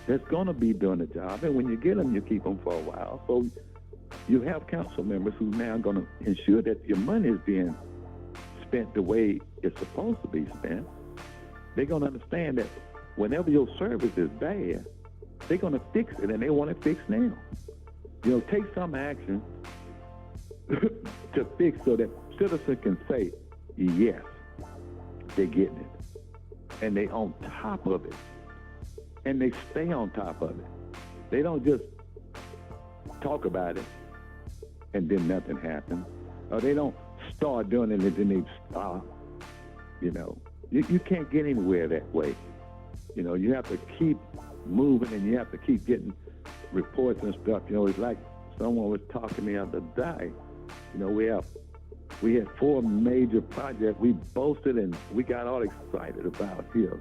that's going to be doing the job. And when you get them, you keep them for a while. So you have council members who now going to ensure that your money is being spent the way it's supposed to be spent. They're going to understand that whenever your service is bad, they're going to fix it, and they want it fixed now. You know, take some action to fix so that citizens can say, yes, they're getting it. And they on top of it. And they stay on top of it. They don't just talk about it and then nothing happens. Or they don't start doing it and then they stop. You know, you can't get anywhere that way. You know, you have to keep moving, and you have to keep getting reports and stuff. You know, it's like someone was talking the other day. You know, we had 4 major projects we boasted and we got all excited about here.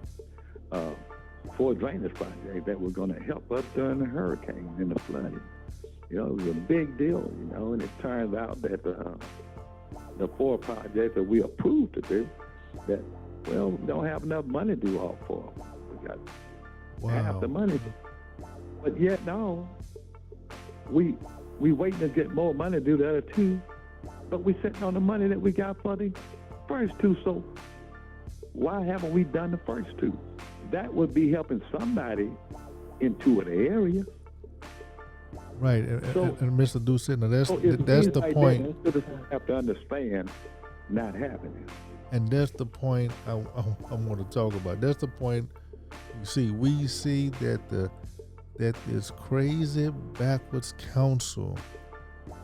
4 drainage projects that were going to help us during the hurricane and the flooding. You know, it was a big deal, you know, and it turns out that the 4 projects that we approved to do, that, well, we don't have enough money to do all 4. We got half the money. But yet, no, we waiting to get more money to do the other 2, but we sitting on the money that we got for the first 2. So why haven't we done the first 2? That would be helping somebody in 2 of the areas. Right, and Mr. Doucet, now that's the like point. Citizens have to understand not happening. And that's the point I want to talk about. That's the point. You see, we see that this crazy backwards council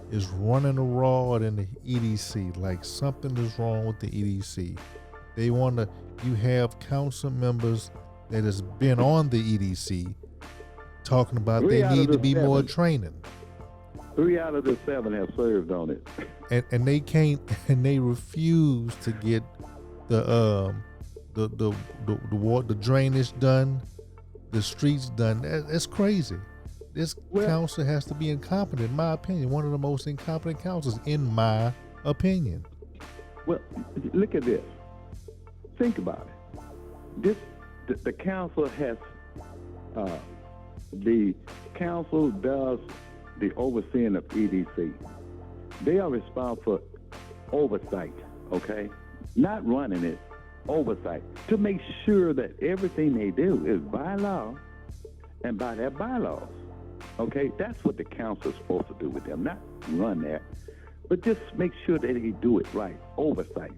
is running a rod in the EDC, like something is wrong with the EDC. You have council members that has been on the EDC talking about they need to be more training. 3 out of the 7 have served on it. And they can't, and they refuse to get the drainage done, the streets done. That's crazy. This council has to be incompetent, in my opinion. One of the most incompetent councils, in my opinion. Well, look at this. Think about it. The council has, the council does the overseeing of EDC. They are responsible for oversight, okay? Not running it, oversight, to make sure that everything they do is by law and by their bylaws, okay? That's what the council is supposed to do with them, not run that, but just make sure that they do it right, oversight.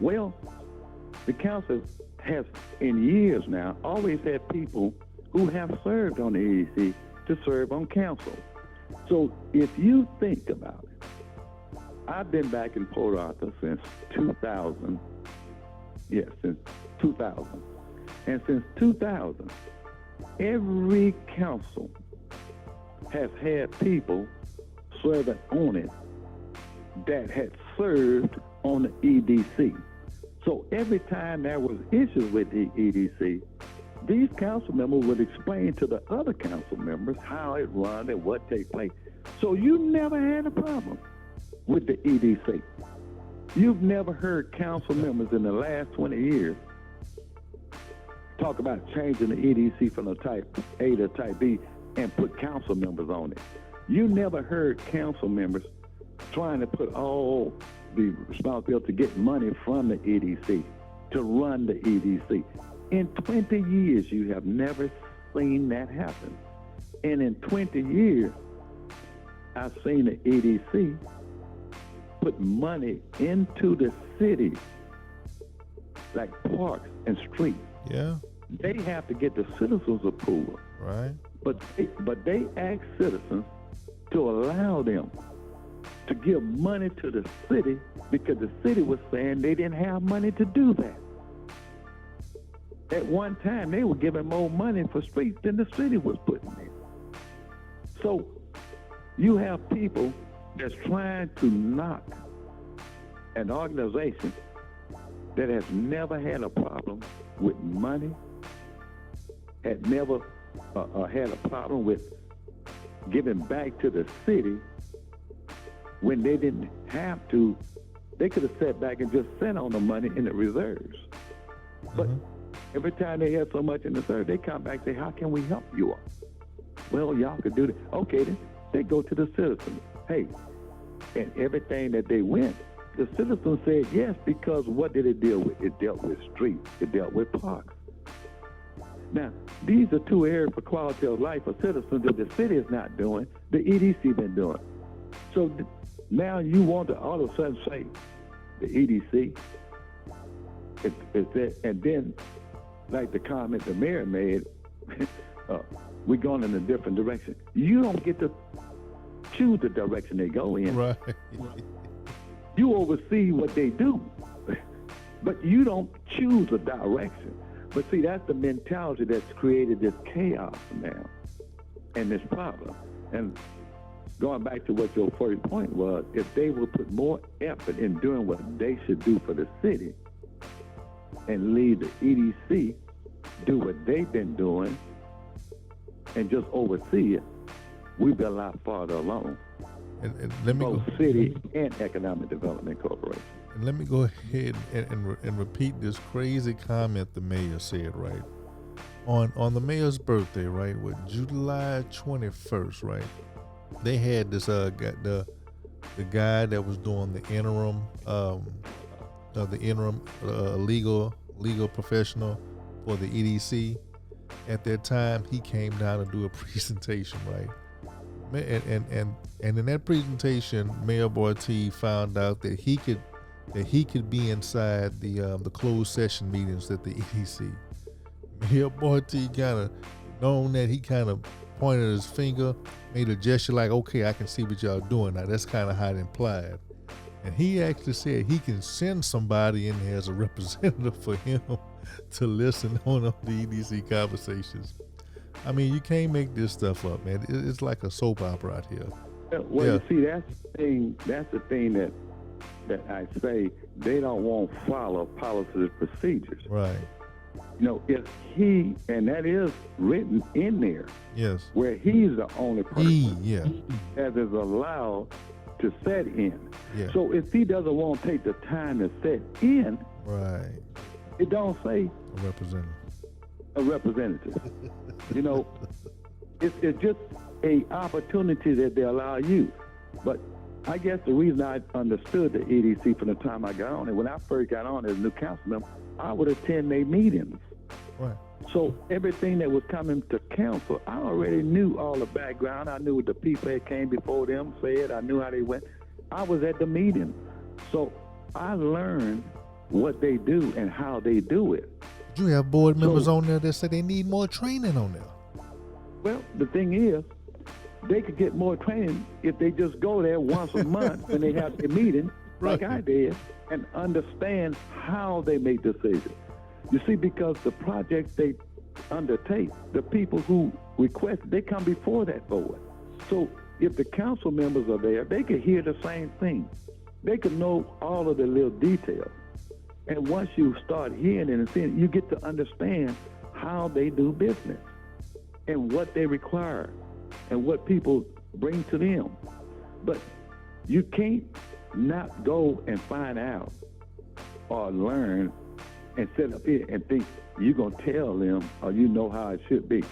Well, the council has, in years now, always had people who have served on the EDC to serve on council. So if you think about it, I've been back in Port Arthur since 2000. Yes, since 2000. And since 2000, every council has had people serving on it that had served on the EDC. So every time there was issues with the EDC, these council members would explain to the other council members how it runs and what takes place. So you never had a problem with the EDC. You've never heard council members in the last 20 years talk about changing the EDC from the type A to type B and put council members on it. You never heard council members trying to put all the responsibility to get money from the EDC to run the EDC. In 20 years, you have never seen that happen. And in 20 years, I've seen the EDC put money into the city, like parks and streets. Yeah. They have to get the citizens' approval. Right. But they ask citizens to allow them to give money to the city because the city was saying they didn't have money to do that. At one time, they were giving more money for streets than the city was putting in. So you have people that's trying to knock an organization that has never had a problem with money, had never had a problem with giving back to the city when they didn't have to. They could have sat back and just sent on the money in the reserves. But every time they have so much in the reserve, they come back and say, how can we help you all? Well, y'all could do that. Okay, then they go to the citizens. Hey, and everything that they went, the citizens said yes, because what did it deal with? It dealt with streets. It dealt with parks. Now, these are two areas for quality of life for citizens that the city is not doing, the EDC been doing. So now you want to all of a sudden say the EDC, and then, like the comment the mayor made, we're going in a different direction. You don't get to choose the direction they go in. Right. You oversee what they do, but you don't choose a direction. But see, that's the mentality that's created this chaos now and this problem. And going back to what your first point was, if they will put more effort in doing what they should do for the city and leave the EDC do what they've been doing and just oversee it, we'd be a lot farther along. And let me both city and economic development corporation. And let me go ahead and repeat this crazy comment the mayor said, right? On the mayor's birthday, right, with July 21st, right? They had this the guy that was doing the interim legal professional for the EDC. At that time, he came down to do a presentation, right? And in that presentation, Mayor Bartee found out that he could be inside the closed session meetings at the EDC. Mayor Bartee kind of known that, he kind of pointed his finger, made a gesture like, okay, I can see what y'all doing now. That's kind of how it implied. And he actually said he can send somebody in there as a representative for him to listen on the EDC conversations. I mean, you can't make this stuff up, man. It's like a soap opera out here. Well, you see, that's the thing that I say, they don't want to follow policies and procedures. Right. You know, if he, and that is written in there. Yes. Where he's the only person that is allowed to set in. Yeah. So if he doesn't want to take the time to set in, right, it don't say a representative. A representative. You know, it's just a opportunity that they allow you. But I guess the reason I understood the EDC from the time I got on it, when I first got on as a new council member, I would attend their meetings. Right. So everything that was coming to council, I already knew all the background. I knew what the people that came before them said. I knew how they went. I was at the meeting. So I learned what they do and how they do it. You have board members So- on there that say they need more training on there. Well, the thing is, they could get more training if they just go there once a month when they have their meeting, like Right. I did, and understand how they make decisions. You see, because the projects they undertake, the people who request, they come before that board. So if the council members are there, they could hear the same thing. They could know all of the little details. And once you start hearing it and seeing it, you get to understand how they do business and what they require and what people bring to them. But you can't not go and find out or learn and sit up here and think you're going to tell them or you know how it should be.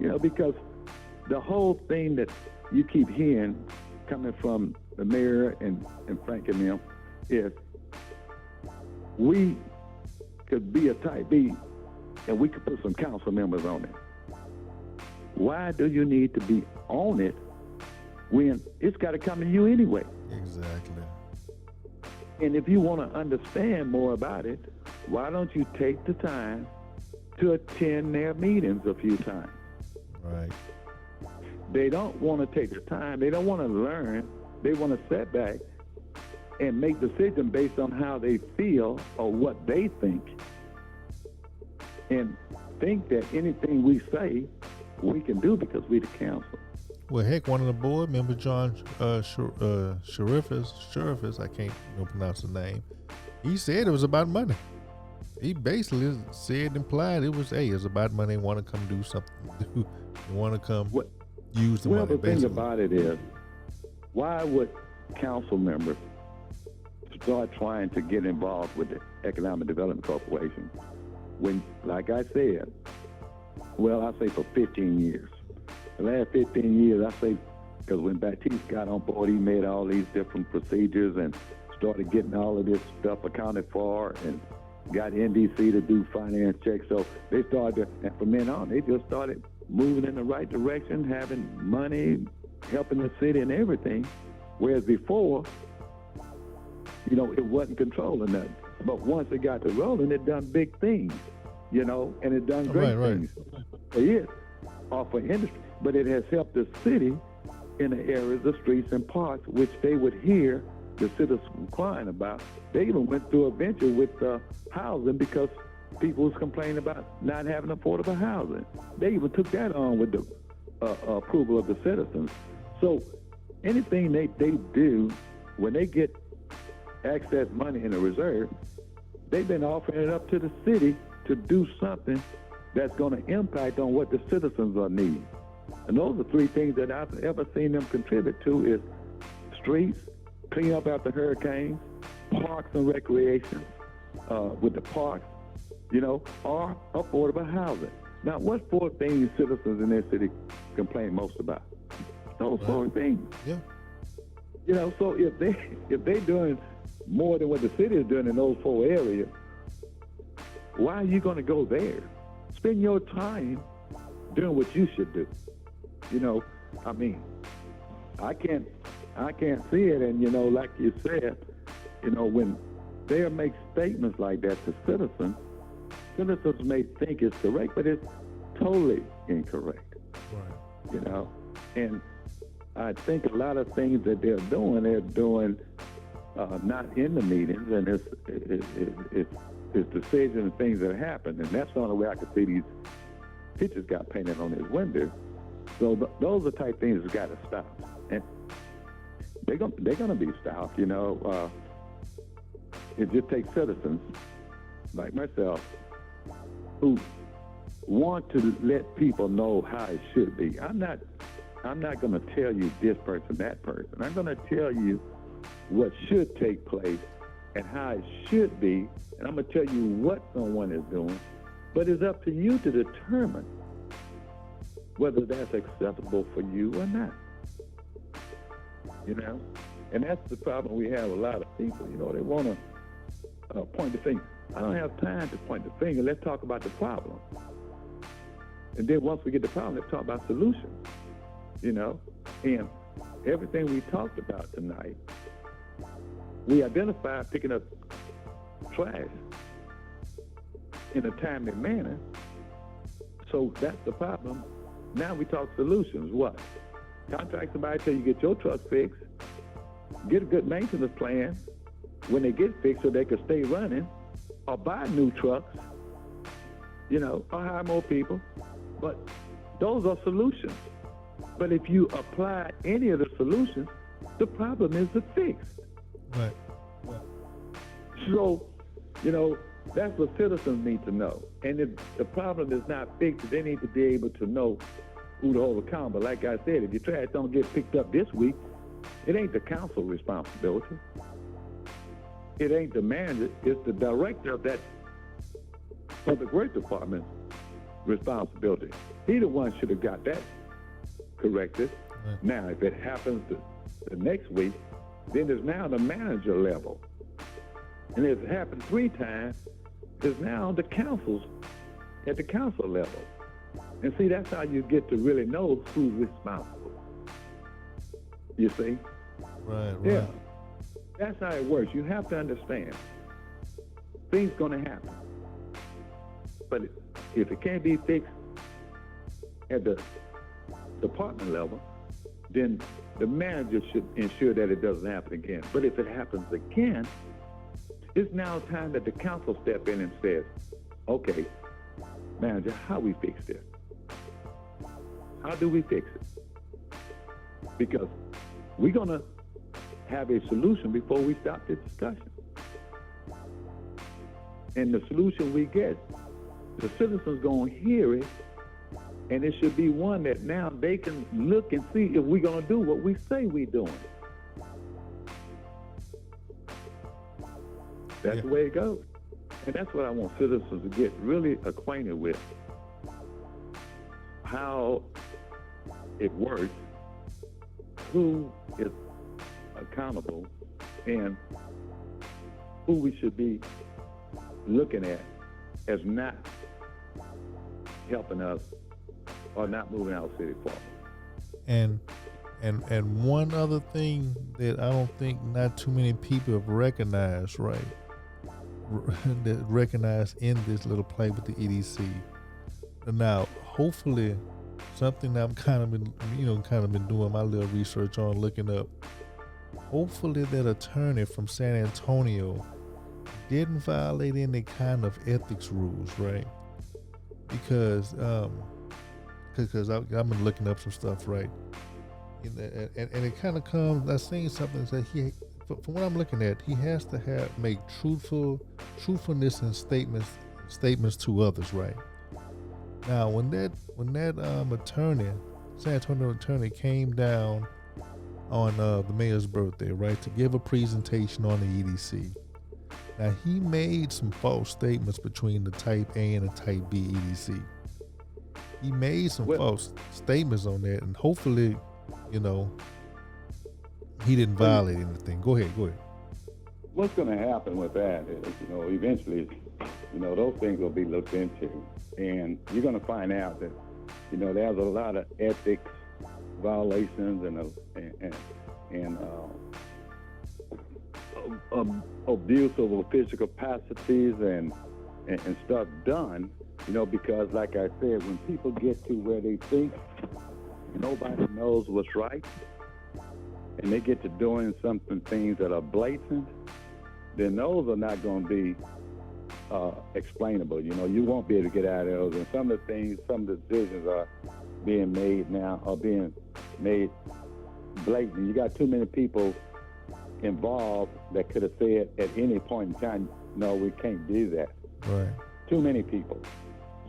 You know, because the whole thing that you keep hearing coming from the mayor and Frank and them is we could be a type B and we could put some council members on it. Why do you need to be on it when it's got to come to you anyway? Exactly. And if you want to understand more about it, why don't you take the time to attend their meetings a few times? Right. They don't want to take the time. They don't want to learn. They want to sit back and make decisions based on how they feel or what they think, and think that anything we say we can do because we the council. Well, heck, one of the board members, John Sheriffis, I can't pronounce the name, he said it was about money. He basically said, implied it was, hey, it's about money. They want to come do something. They want to come use the money. Well, the thing basically. about it is, why would council members start trying to get involved with the Economic Development Corporation when, like I said, well, I say for 15 years. The last 15 years, I say, because when Baptiste got on board, he made all these different procedures and started getting all of this stuff accounted for and got NDC to do finance checks. So they started, and from then on, they just started moving in the right direction, having money, helping the city and everything. Whereas before, you know, it wasn't controlling nothing. But once it got to rolling, it done big things, you know, and it done great things. It is, off of industry. But it has helped the city in the areas, the streets and parks, which they would hear the citizens inquiring about. They even went through a venture with housing because people was complaining about not having affordable housing. They even took that on with the approval of the citizens. So anything they do, when they get excess money in the reserve, they've been offering it up to the city to do something that's going to impact on what the citizens are needing. And those are three things that I've ever seen them contribute to is streets, clean up after hurricanes, parks and recreation with the parks, you know, or affordable housing. Now, what four things citizens in their city complain most about? Those four things. Yeah. You know, so if they're doing more than what the city is doing in those four areas, why are you going to go there? Spend your time doing what you should do. You know, I mean, I can't see it. And, you know, like you said, you know, when they make statements like that to citizens may think it's correct, but it's totally incorrect. Right. You know, and I think a lot of things that they're doing not in the meetings, and it's decisions and things that happen, and that's the only way I could see these pictures got painted on his window. So those are the type of things that's got to stop, and they're gonna be stopped. You know, it just takes citizens like myself who want to let people know how it should be. I'm not going to tell you this person, that person. I'm going to tell you what should take place and how it should be, and I'm going to tell you what someone is doing. But it's up to you to determine whether that's acceptable for you or not. You know? And that's the problem we have with a lot of people. You know, they want to point the finger. I don't have time to point the finger. Let's talk about the problem. And then once we get the problem, let's talk about solutions. You know? And everything we talked about tonight, we identified picking up trash. in a timely manner. So that's the problem. Now we talk solutions. What? Contract somebody till you get your truck fixed, get a good maintenance plan when they get fixed so they can stay running, or buy new trucks, or hire more people. But those are solutions. But if you apply any of the solutions, the problem is the fix. Right. So, that's what citizens need to know. And if the problem is not fixed, they need to be able to know who to hold accountable. Like I said, if your trash don't get picked up this week, it ain't the council's responsibility. It ain't the manager, it's the director of that public works department's responsibility. He the one should have got that corrected. Right. Now, if it happens the next week, then it's now the manager level. And if it happened 3 times, it's now at the council level. And see, that's how you get to really know who's responsible. You see? Right. Yeah. That's how it works. You have to understand. Things gonna happen. But if it can't be fixed at the department level, then the manager should ensure that it doesn't happen again. But if it happens again, it's now time that the council step in and says, okay, manager, how we fix this? How do we fix it? Because we're going to have a solution before we stop this discussion. And the solution we get, the citizens going to hear it, and it should be one that now they can look and see if we're going to do what we say we're doing. That's the way it goes. And that's what I want citizens to get really acquainted with. How it works, who is accountable, and who we should be looking at as not helping us or not moving our city forward. And one other thing that I don't think not too many people have recognized, right? That recognized in this little play with the EDC. Now, hopefully, something that I'm kind of been doing my little research on, looking up. Hopefully, that attorney from San Antonio didn't violate any kind of ethics rules, right? Because I've been looking up some stuff, right? And it kind of comes. I seen something that said from what I'm looking at, he has to make truthfulness and statements to others, right? Now, when that attorney, San Antonio attorney, came down on the mayor's birthday, right, to give a presentation on the EDC. Now, he made some false statements between the Type A and the Type B EDC. He made some false statements on that, and hopefully, he didn't violate anything. Go ahead. What's going to happen with that is, eventually, those things will be looked into, and you're going to find out that, there's a lot of ethics violations and abuse of official capacities and stuff done, because like I said, when people get to where they think nobody knows what's right, and they get to doing things that are blatant, then those are not going to be explainable. You won't be able to get out of those. And some of the decisions are being made now, are being made blatant. You got too many people involved that could have said at any point in time, no, we can't do that. Right. Too many people.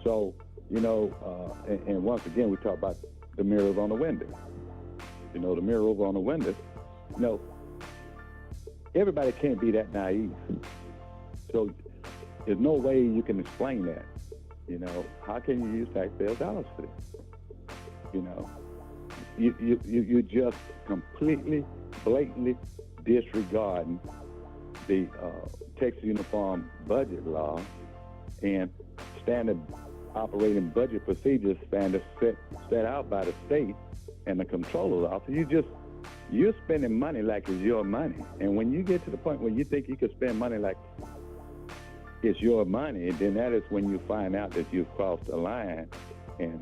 So, and once again, we talk about the murals on the window. The murals on the window. Everybody can't be that naive. So there's no way you can explain that. How can you use taxpayer dollars for this? You just completely, blatantly disregarding the Texas Uniform Budget Law and standard operating budget procedures standards set out by the state and the controller's office. You're spending money like it's your money. And when you get to the point where you think you can spend money like it's your money, then that is when you find out that you've crossed the line, and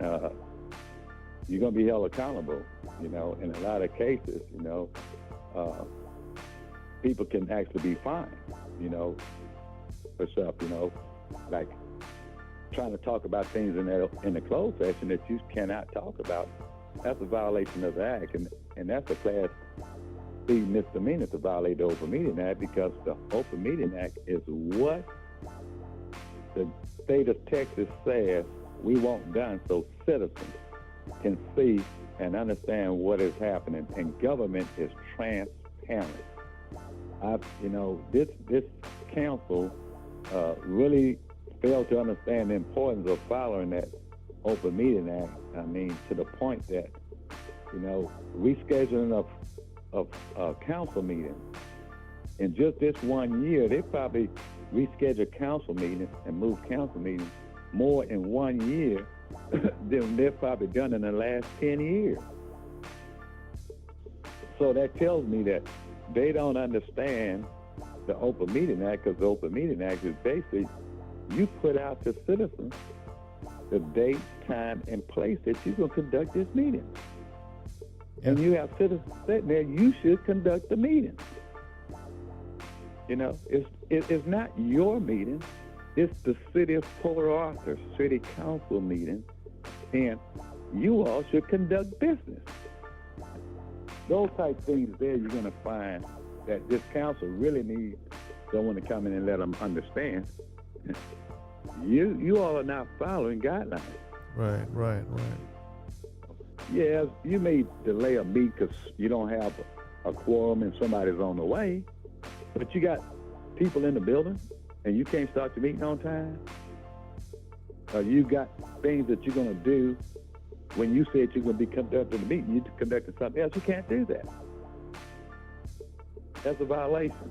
you're going to be held accountable. In a lot of cases, people can actually be fined, for stuff, like trying to talk about things in the closed session that you cannot talk about. That's a violation of the act, and that's a Class C misdemeanor to violate the Open Meeting Act, because the Open Meeting Act is what the state of Texas says we want done so citizens can see and understand what is happening, and government is transparent. This council really failed to understand the importance of following that Open Meeting Act. I mean, to the point that, rescheduling of council meetings. In just this 1 year, they probably rescheduled council meetings and moved council meetings more in 1 year than they've probably done in the last 10 years. So that tells me that they don't understand the Open Meeting Act, because the Open Meeting Act is basically, you put out to citizens the date, time, and place that you're going to conduct this meeting. Yeah. And you have citizens sitting there, you should conduct the meeting. It's not your meeting. It's the city of Port Arthur City Council meeting, and you all should conduct business. Those type things there, you're going to find that this council really needs someone to come in and let them understand. You all are not following guidelines. Right. Yeah, you may delay a meet because you don't have a quorum and somebody's on the way, but you got people in the building and you can't start your meeting on time. You got things that you're going to do when you said you're going to be conducting the meeting, you're conducting something else. You can't do that. That's a violation.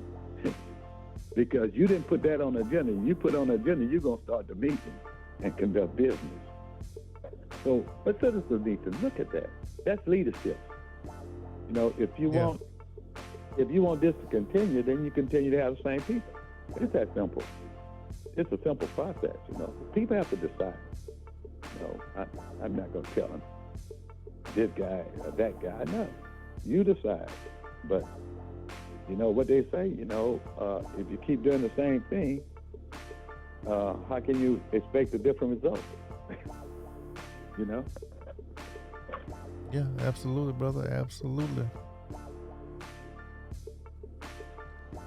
Because you didn't put that on the agenda. You put on the agenda, you're going to start the meeting and conduct business. So, but citizens need to look at that. That's leadership. If you want this to continue, then you continue to have the same people. It's that simple. It's a simple process. People have to decide. I'm not going to tell them this guy or that guy. No, you decide. But what they say, if you keep doing the same thing, how can you expect a different result? Yeah, absolutely, brother. Absolutely.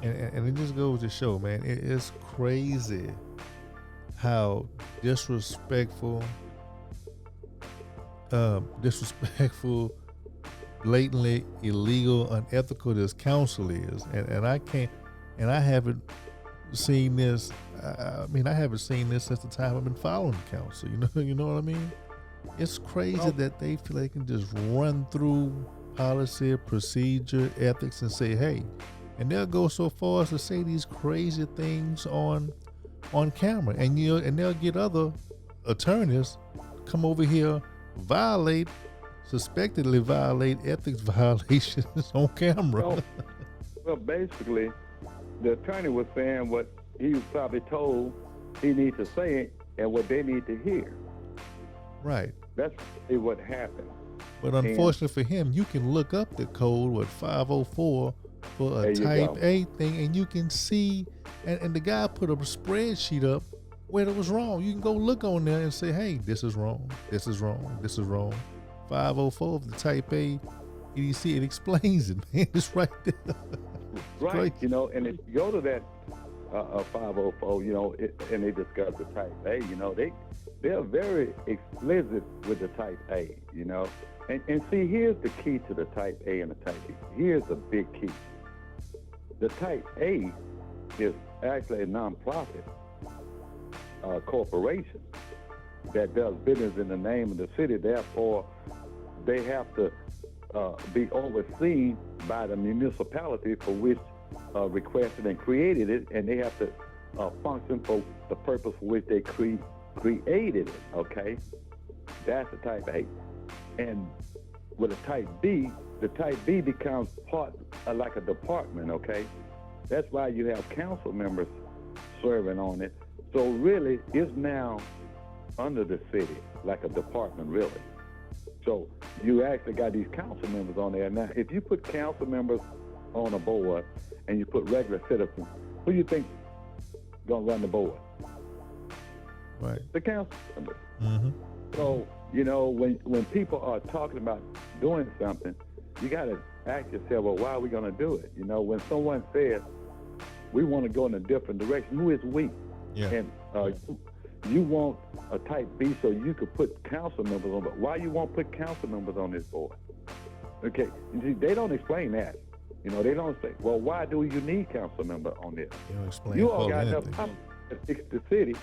And it just goes to show, man, it is crazy how disrespectful, blatantly illegal, unethical this council is. And I haven't seen this. I haven't seen this since the time I've been following the council. You know what I mean? It's crazy that they feel they can just run through policy, procedure, ethics, and say, hey, and they'll go so far as to say these crazy things on camera, and they'll get other attorneys come over here, suspectedly violate ethics violations on camera. Well, basically, the attorney was saying what he was probably told he needs to say and what they need to hear. Right. That's what happened. But unfortunately for him, you can look up the code, 504, for a type A thing, and you can see, and the guy put a spreadsheet up where it was wrong. You can go look on there and say, hey, this is wrong, this is wrong, this is wrong. 504 of the type A EDC, it explains it, man. It's right there. Right, and if you go to that 504, and they discuss the type A, they're very explicit with the type A, And see, here's the key to the type A and the type B. Here's the big key. The type A is actually a nonprofit corporation that does business in the name of the city. Therefore, they have to be overseen by the municipality for which requested and created it, and they have to function for the purpose for which they created it, okay? That's the type A. And with a type B, the type B becomes part like a department, okay? That's why you have council members serving on it, So really, it's now under the city, like a department, really. So you actually got these council members on there. Now, if you put council members on a board and you put regular citizens, who do you think gonna run the board? Right. The council members. Mm-hmm. So, you know, when people are talking about doing something, you got to ask yourself, well, why are we going to do it? You know, when someone says, we want to go in a different direction, who is we? Yeah. And you want a type B so you could put council members on, but why you won't put council members on this board? Okay, you see, they don't explain that. You know, they don't say, well, why do you need council member on this? You don't explain. You all got enough anything. time to fix the city.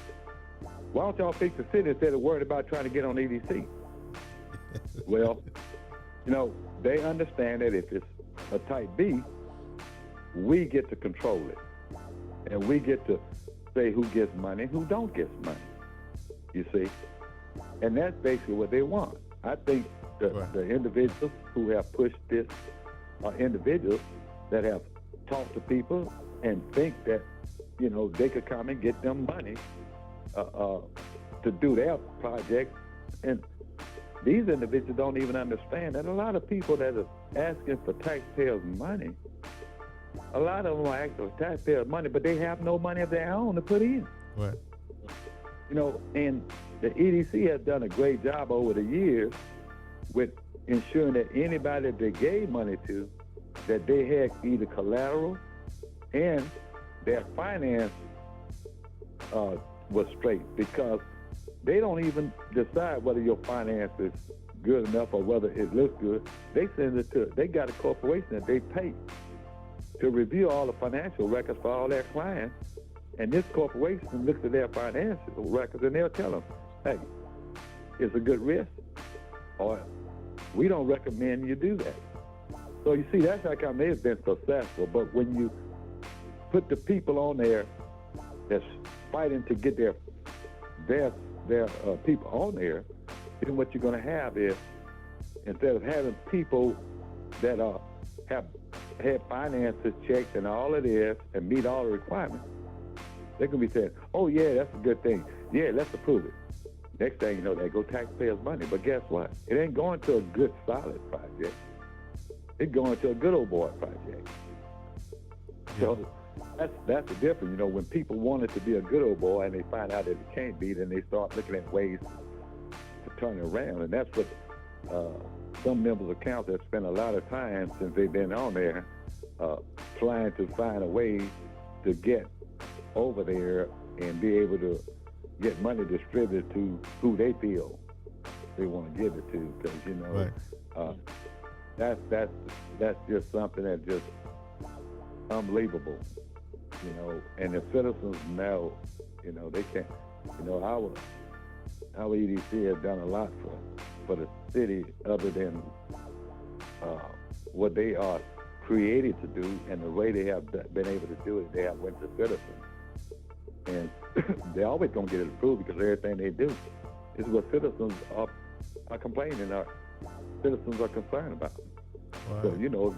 Why don't y'all fix the city instead of worried about trying to get on EDC? Well, you know, they understand that if it's a type B, we get to control it. And we get to say who gets money and who don't get money, you see? And that's basically what they want. I think the individuals who have pushed this are individuals that have talked to people and think that, you know, they could come and get them money to do their project. And these individuals don't even understand that a lot of people that are asking for taxpayers' money, a lot of them are asking for taxpayers' money, but they have no money of their own to put in. Right. You know, and the EDC has done a great job over the years with ensuring that anybody that they gave money to, that they had either collateral and their finance was straight, because they don't even decide whether your finance is good enough or whether it looks good. They send it to, they got a corporation that they pay to review all the financial records for all their clients. And this corporation looks at their financial records and they'll tell them, hey, it's a good risk, or we don't recommend you do that. So you see, that's how come they've been successful. But when you put the people on there that's fighting to get their people on there, then what you're going to have is, instead of having people that have had finances checked and all it is and meet all the requirements, they're going to be saying, oh yeah, that's a good thing. Yeah, let's approve it. Next thing you know, they go taxpayers' money. But guess what? It ain't going to a good, solid project. It's going to a good old boy project. Yeah. So that's the difference. You know, when people want it to be a good old boy and they find out that it can't be, then they start looking at ways to turn it around. And that's what some members of council have spent a lot of time since they've been on there trying to find a way to get over there and be able to get money distributed to who they feel they want to give it to. Because, you know, right. That's just something that's just unbelievable, you know. And the citizens know, you know, they can't, you know, our EDC has done a lot for the city other than what they are created to do, and the way they have been able to do it, they have went to citizens. And they're always going to get it approved because everything they do is what citizens are complaining, or citizens are concerned about. Right. So, you know,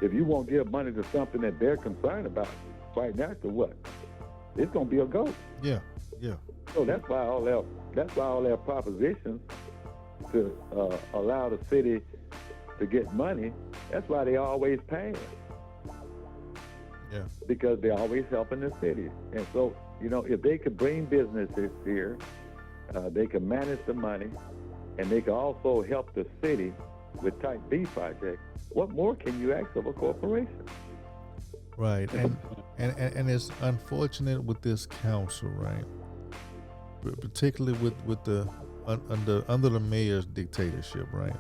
if you won't give money to something that they're concerned about, quite naturally, what? It's going to be a go. Yeah, yeah. So that's why all their propositions to allow the city to get money, that's why they always pass. Yeah. Because they're always helping the city. And so, you know, if they could bring businesses here, they can manage the money, and they can also help the city with type B projects, what more can you ask of a corporation? Right. And it's unfortunate with this council, right? Particularly with the under the mayor's dictatorship, right?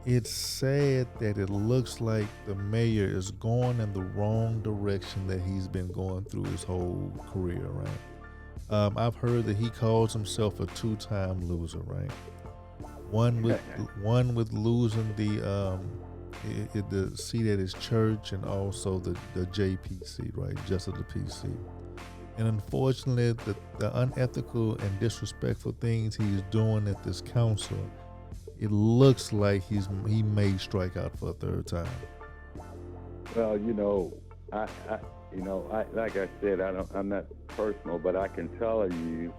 It's sad that it looks like the mayor is going in the wrong direction that he's been going through his whole career, right? I've heard that he calls himself a two-time loser, right? One with losing the seat at his church, and also the JPC, right, just of the PC. And unfortunately, the unethical and disrespectful things he's doing at this council, it looks like he may strike out for a third time. Well, you know, like I said, I'm not personal, but I can tell you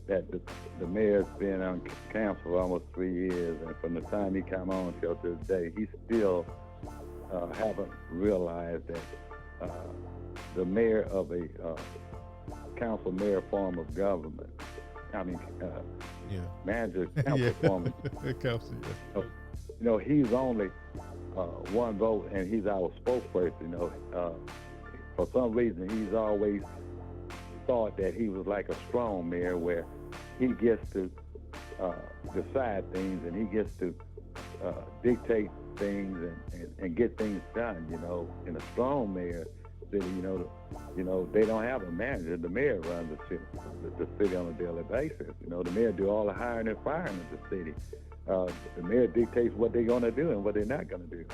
that the mayor's been on council for almost 3 years, and from the time he came on till today, he still haven't realized that uh, the mayor of a council mayor form of government, I mean, Yeah. manager council Yeah. form Council, yeah. he's only one vote, and he's our spokesperson. For some reason, he's always thought that he was like a strong mayor, where he gets to decide things and he gets to dictate things and get things done. In a strong mayor city, they don't have a manager. The mayor runs the city on a daily basis. The mayor do all the hiring and firing of the city. The mayor dictates what they're going to do and what they're not going to do.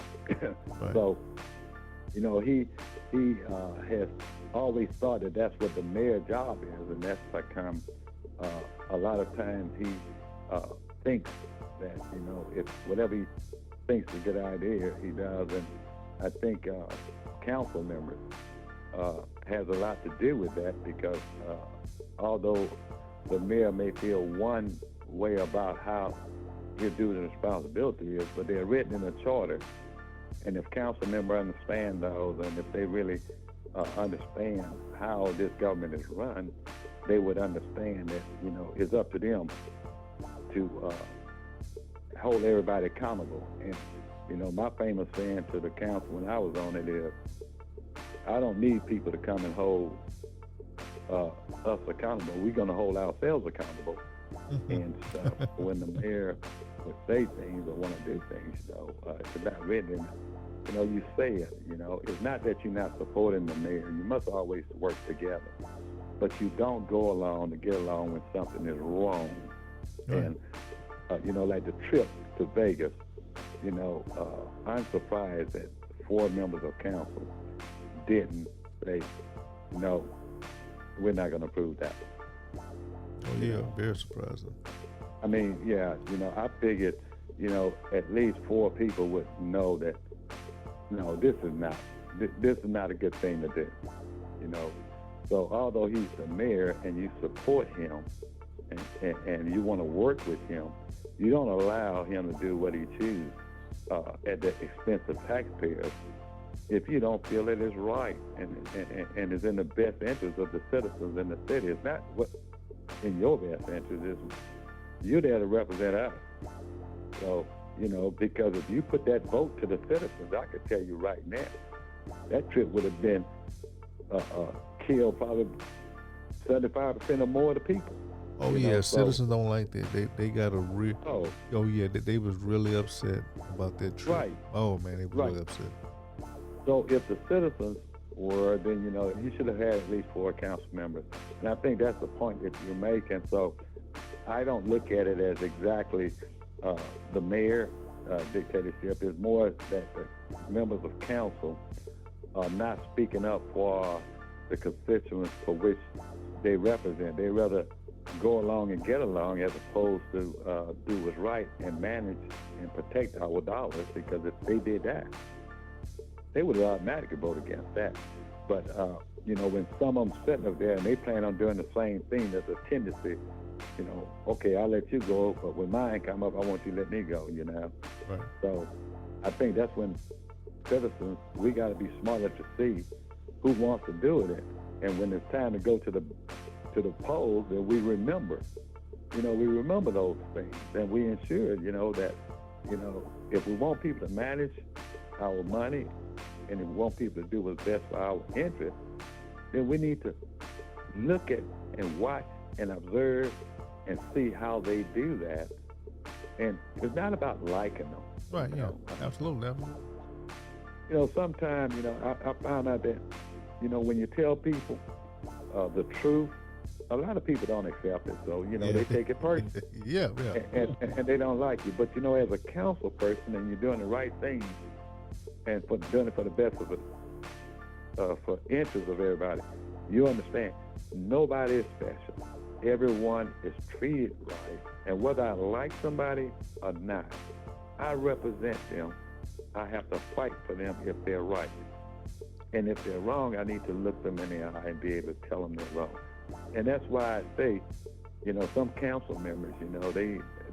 Right. So, he has always thought that that's what the mayor's job is, and that's become a lot of times he thinks that if whatever he thinks is a good idea, he does. And I think council members has a lot to do with that, because although the mayor may feel one way about how his duty and responsibility is, but they're written in a charter. And if council members understand those, and if they really understand how this government is run, they would understand that, it's up to them to hold everybody accountable. And, my famous saying to the council when I was on it is, I don't need people to come and hold us accountable. We're going to hold ourselves accountable. And stuff. When the mayor would say things or want to do things, it's not written. You say it. It's not that you're not supporting the mayor. You must always work together, but you don't go along to get along when something is wrong. Right. And like the trip to Vegas. I'm surprised that 4 members of council didn't say, no, we're not going to approve that. Oh, yeah, very surprising. I mean, yeah, I figured, at least 4 people would know that, no, this is not a good thing to do, So although he's the mayor and you support him and you want to work with him, you don't allow him to do what he chooses at the expense of taxpayers if you don't feel it is right and is in the best interest of the citizens in the city. It's not what in your best interest is. You're there to represent us. So, because if you put that vote to the citizens, I could tell you right now, that trip would have been killed probably 75% or more of the people. Oh, yeah, citizens don't like that. They got a real... Oh, yeah, they was really upset about that trip. Right. Oh, man, they were really upset. So if the citizens were, then, you should have had at least 4 council members. And I think that's the point that you're making. So I don't look at it as exactly the mayor dictatorship. It's more that the members of council are not speaking up for the constituents for which they represent. They rather go along and get along as opposed to do what's right and manage and protect our dollars, because if they did that, they would automatically vote against that. But, when some of them sitting up there and they plan on doing the same thing, there's a tendency, okay, I'll let you go, but when mine come up, I want you to let me go, Right. So I think that's when citizens, we got to be smarter to see who wants to do it. And when it's time to go to the polls, then we remember, we remember those things, and we ensure, that, if we want people to manage our money, and if we want people to do what's best for our interest, then we need to look at and watch and observe and see how they do that. And it's not about liking them. Right, yeah, absolutely. Sometimes, I found out that, when you tell people the truth, a lot of people don't accept it. So, they take it personally. Yeah. And they don't like you. But, as a council person, and you're doing the right thing, and doing it for the best of it, for interest of everybody, you understand, nobody is special. Everyone is treated right. And whether I like somebody or not, I represent them. I have to fight for them if they're right. And if they're wrong, I need to look them in the eye and be able to tell them they're wrong. And that's why I say, some council members,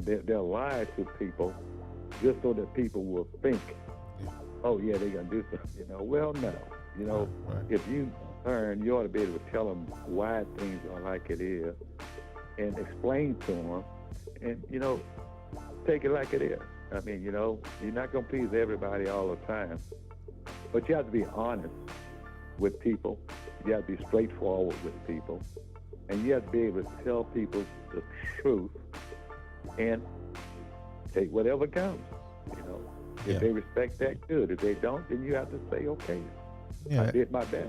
they'll lie to people just so that people will think, oh yeah, they're gonna do something. Well, no. Right. If you learn, you ought to be able to tell them why things are like it is, and explain to them, and take it like it is. I mean, you're not gonna please everybody all the time, but you have to be honest with people. You have to be straightforward with people, and you have to be able to tell people the truth and take whatever comes. If they respect that, good. If they don't, then you have to say, okay, I did my best.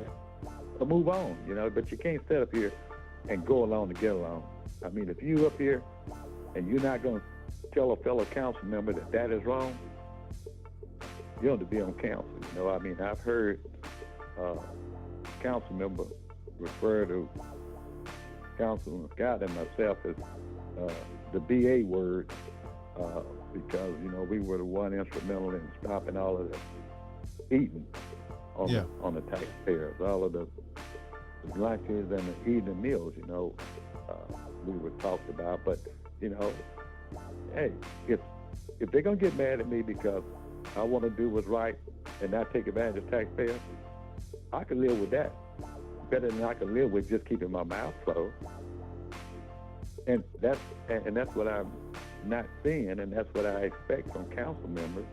So move on, but you can't sit up here and go along to get along. I mean, if you up here and you're not going to tell a fellow council member that is wrong, you ought to be on council. I mean, I've heard council member refer to Councilman Scott and myself as the BA word because, we were the one instrumental in stopping all of the eating on the taxpayers, all of the lunches and the evening meals, we were talked about. But, hey, if they're going to get mad at me because I want to do what's right and not take advantage of taxpayers, I can live with that better than I can live with just keeping my mouth closed. And that's what I'm not seeing, and that's what I expect from council members.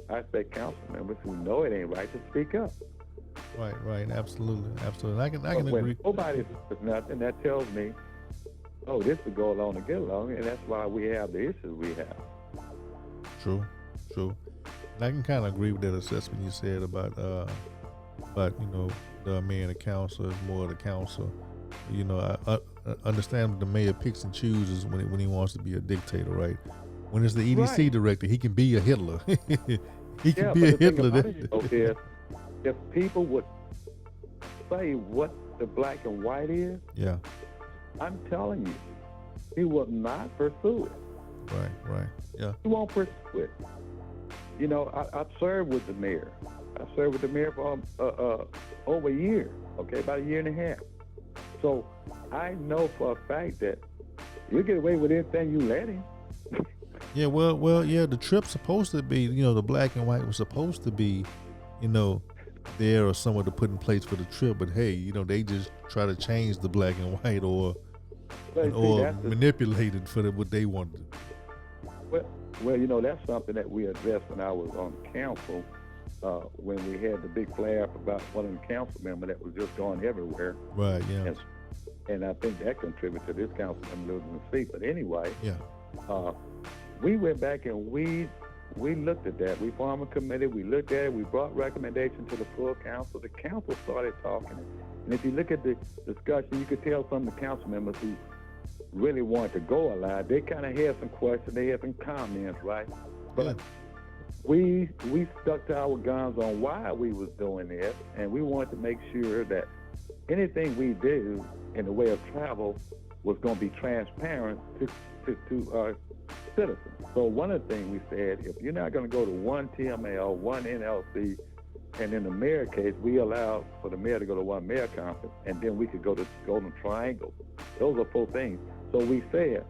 I expect council members who know it ain't right to speak up. Right, absolutely. I can agree. Nobody does nothing. That tells me, oh, this will go along to get along, and that's why we have the issues we have. True. And I can kind of agree with that assessment you said about the mayor and the council is more of the council. I understand that the mayor picks and chooses when he wants to be a dictator, right? When it's the EDC director, he can be a Hitler. He can be a Hitler. If people would say what the black and white is, I'm telling you, he will not pursue it. Right. Yeah. He won't pursue it. I've served with the mayor. I served with the mayor for over a year, about a year and a half. So I know for a fact that you get away with anything you let him. Yeah, well, the trip's supposed to be, the black and white was supposed to be, there or somewhere to put in place for the trip, but hey, they just try to change the black and white or manipulate it for what they wanted. Well, that's something that we addressed when I was on council, when we had the big flap about one of the council members that was just going everywhere. Right, yeah. And I think that contributed to this council member losing the seat. But anyway, we went back and we looked at that. We formed a committee. We looked at it. We brought recommendations to the full council. The council started talking. And if you look at the discussion, you could tell some of the council members who really wanted to go a lot, they kind of had some questions. They had some comments, right? But we stuck to our guns on why we was doing this, and we wanted to make sure that anything we do in the way of travel was going to be transparent to our citizens. So one of the things we said, if you're not going to go to one TML, one NLC, and in the mayor case, we allowed for the mayor to go to one mayor conference, and then we could go to Golden Triangle. Those are 4 things. So we said,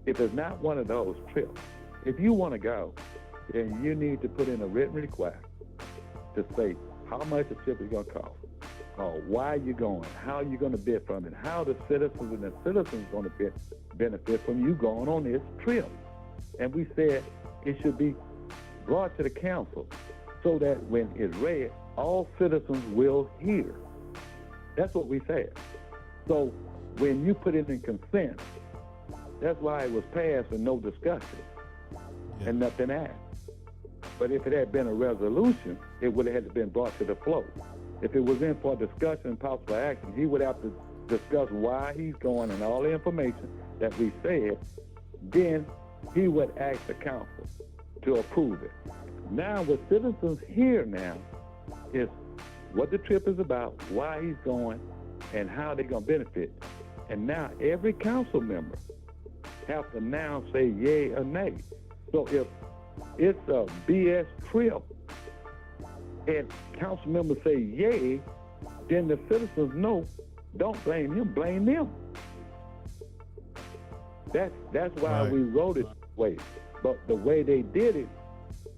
if it's not one of those trips, if you want to go, then you need to put in a written request to say how much the trip is going to cost, why you're going, how you're going to bid from it, how the citizens and the citizens going to benefit from you going on this trip. And we said it should be brought to the council so that when it's read, all citizens will hear. That's what we said. So when you put it in consent, that's why it was passed with no discussion and nothing asked. But if it had been a resolution, it would have had to been brought to the floor. If it was in for discussion and possible action, he would have to discuss why he's going and all the information that we said. Then he would ask the council to approve it. Now, what citizens hear now is what the trip is about, why he's going, and how they're going to benefit. And now every council member have to now say yay or nay. So if it's a BS trip, and council members say yay, then the citizens know, don't blame him, blame them. That's why Right. we wrote it that way. But the way they did it,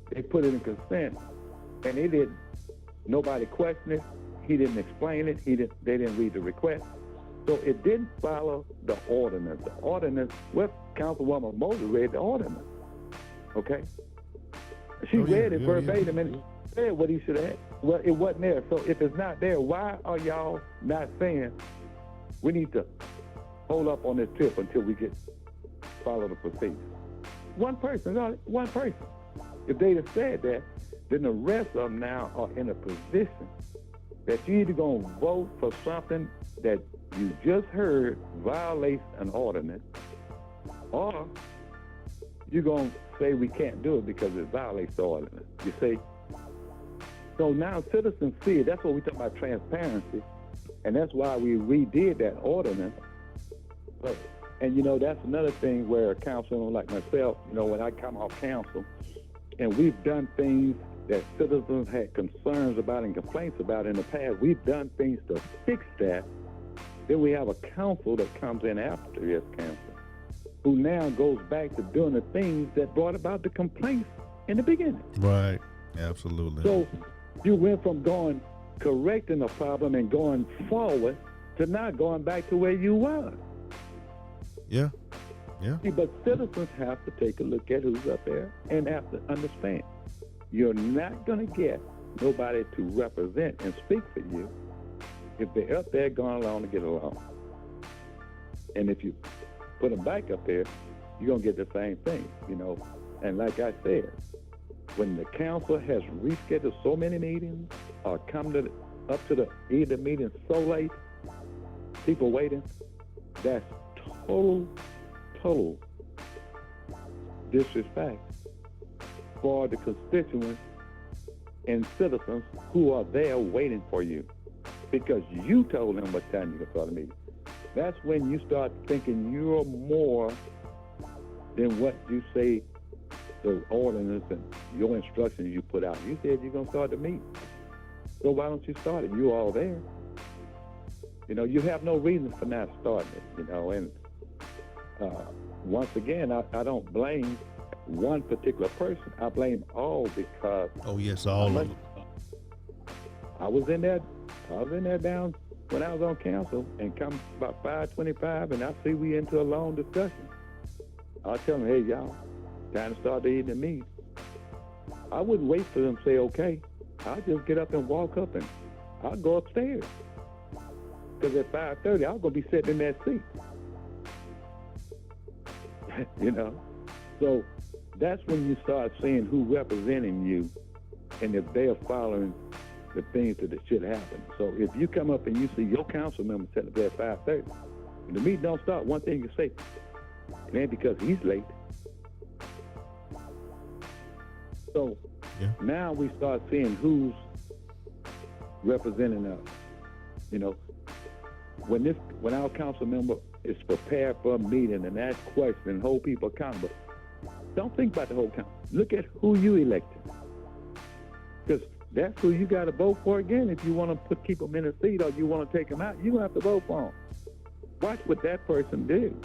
they put it in consent, and nobody questioned it. He didn't explain it. They didn't read the request. So it didn't follow the ordinance. The ordinance, Councilwoman Moses read the ordinance. Okay? She read it verbatim and said what he should have had. Well, it wasn't there. So if it's not there, why are y'all not saying we need to hold up on this trip until we follow the procedure? One person. If they'd have said that, then the rest of them now are in a position that you either going to vote for something that you just heard violates an ordinance, or you're going to say we can't do it because it violates the ordinance. You see? So now citizens see it. That's what we talk about, transparency, and that's why we redid that ordinance. And, that's another thing where a councilman like myself, when I come off council, and we've done things that citizens had concerns about and complaints about in the past, we've done things to fix that. Then we have a council that comes in after this council, who now goes back to doing the things that brought about the complaints in the beginning. Right. Absolutely. So you went from correcting a problem and going forward to not going back to where you were. Yeah. See, but citizens have to take a look at who's up there and have to understand. You're not going to get nobody to represent and speak for you if they're up there going along to get along. And if you put them back up there, you're going to get the same thing, And like I said, when the council has rescheduled so many meetings or come up to the end of the meeting so late, people waiting, that's total disrespect for the constituents and citizens who are there waiting for you, because you told them what time you can start a meeting. That's when you start thinking you're more than what you say the ordinance and your instructions you put out. You said you're going to start the meeting. So why don't you start it? You're all there. You have no reason for not starting it, and once again, I don't blame one particular person. I blame all, because oh yes, all of them. I was in there down when I was on council, and come about 5:25, and I see we into a long discussion. I'll tell them, hey y'all, time to start the evening meeting. I wouldn't wait for them to say okay. I'll just get up and walk up, and I'll go upstairs. Because at 5:30, I'm going to be sitting in that seat. So that's when you start seeing who representing you and if they are following the things that should happen. So if you come up and you see your council member sitting up there at 5:30, and the meeting don't start, one thing you say, it ain't because he's late. So now we start seeing who's representing us. When our council member is prepared for a meeting and ask questions and hold people accountable, don't think about the whole council. Look at who you elected, because that's who you got to vote for again. If you want to keep them in a seat or you want to take them out, you're going to have to vote for them. Watch what that person do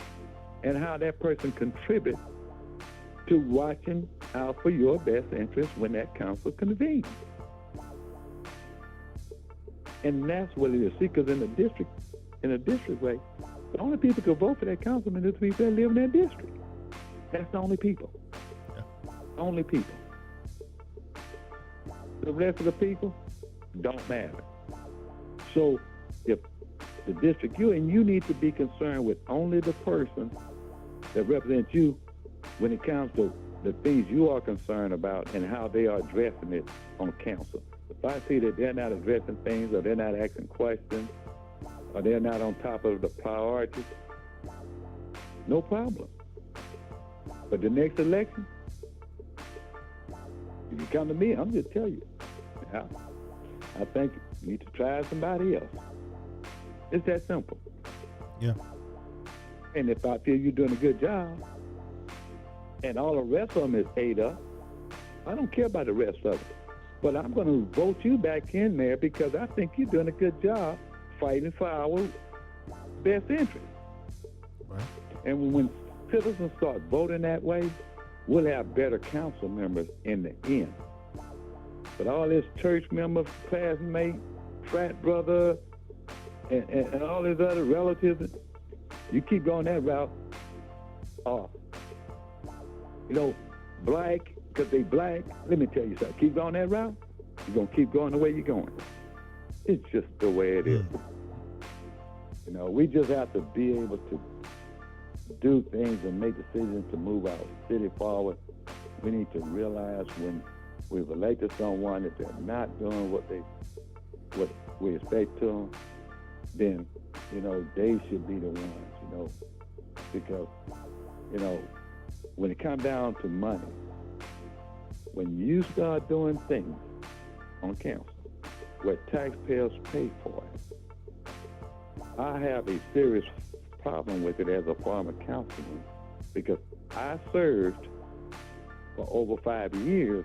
and how that person contributes to watching out for your best interest when that council convenes. And that's what it is. See, because in a district way, the only people who can vote for that councilman is the people that live in that district. That's the only people. Yeah. Only people. The rest of the people don't matter. So if the district you need to be concerned with only the person that represents you when it comes to the things you are concerned about and how they are addressing it on council. If I see that they're not addressing things, or they're not asking questions, or they're not on top of the priorities, no problem. But the next election, if you come to me, I'm just tell you, I think you need to try somebody else. It's that simple. Yeah. And if I feel you're doing a good job, and all the rest of them is ate up, I don't care about the rest of it. But I'm going to vote you back in there because I think you're doing a good job fighting for our best interest. Right. And when citizens start voting that way, we'll have better council members in the end. But all this church member, classmate, frat brother, and all these other relatives, you keep going that route, black, because they black, let me tell you something. Keep going that route, you're going to keep going the way you're going. It's just the way it is. We just have to be able to do things and make decisions to move our city forward. We need to realize when we've elected someone that they're not doing what we expect to them, then, they should be the ones, because, when it comes down to money, when you start doing things on council where taxpayers pay for it, I have a serious problem with it as a former councilman because I served for over 5 years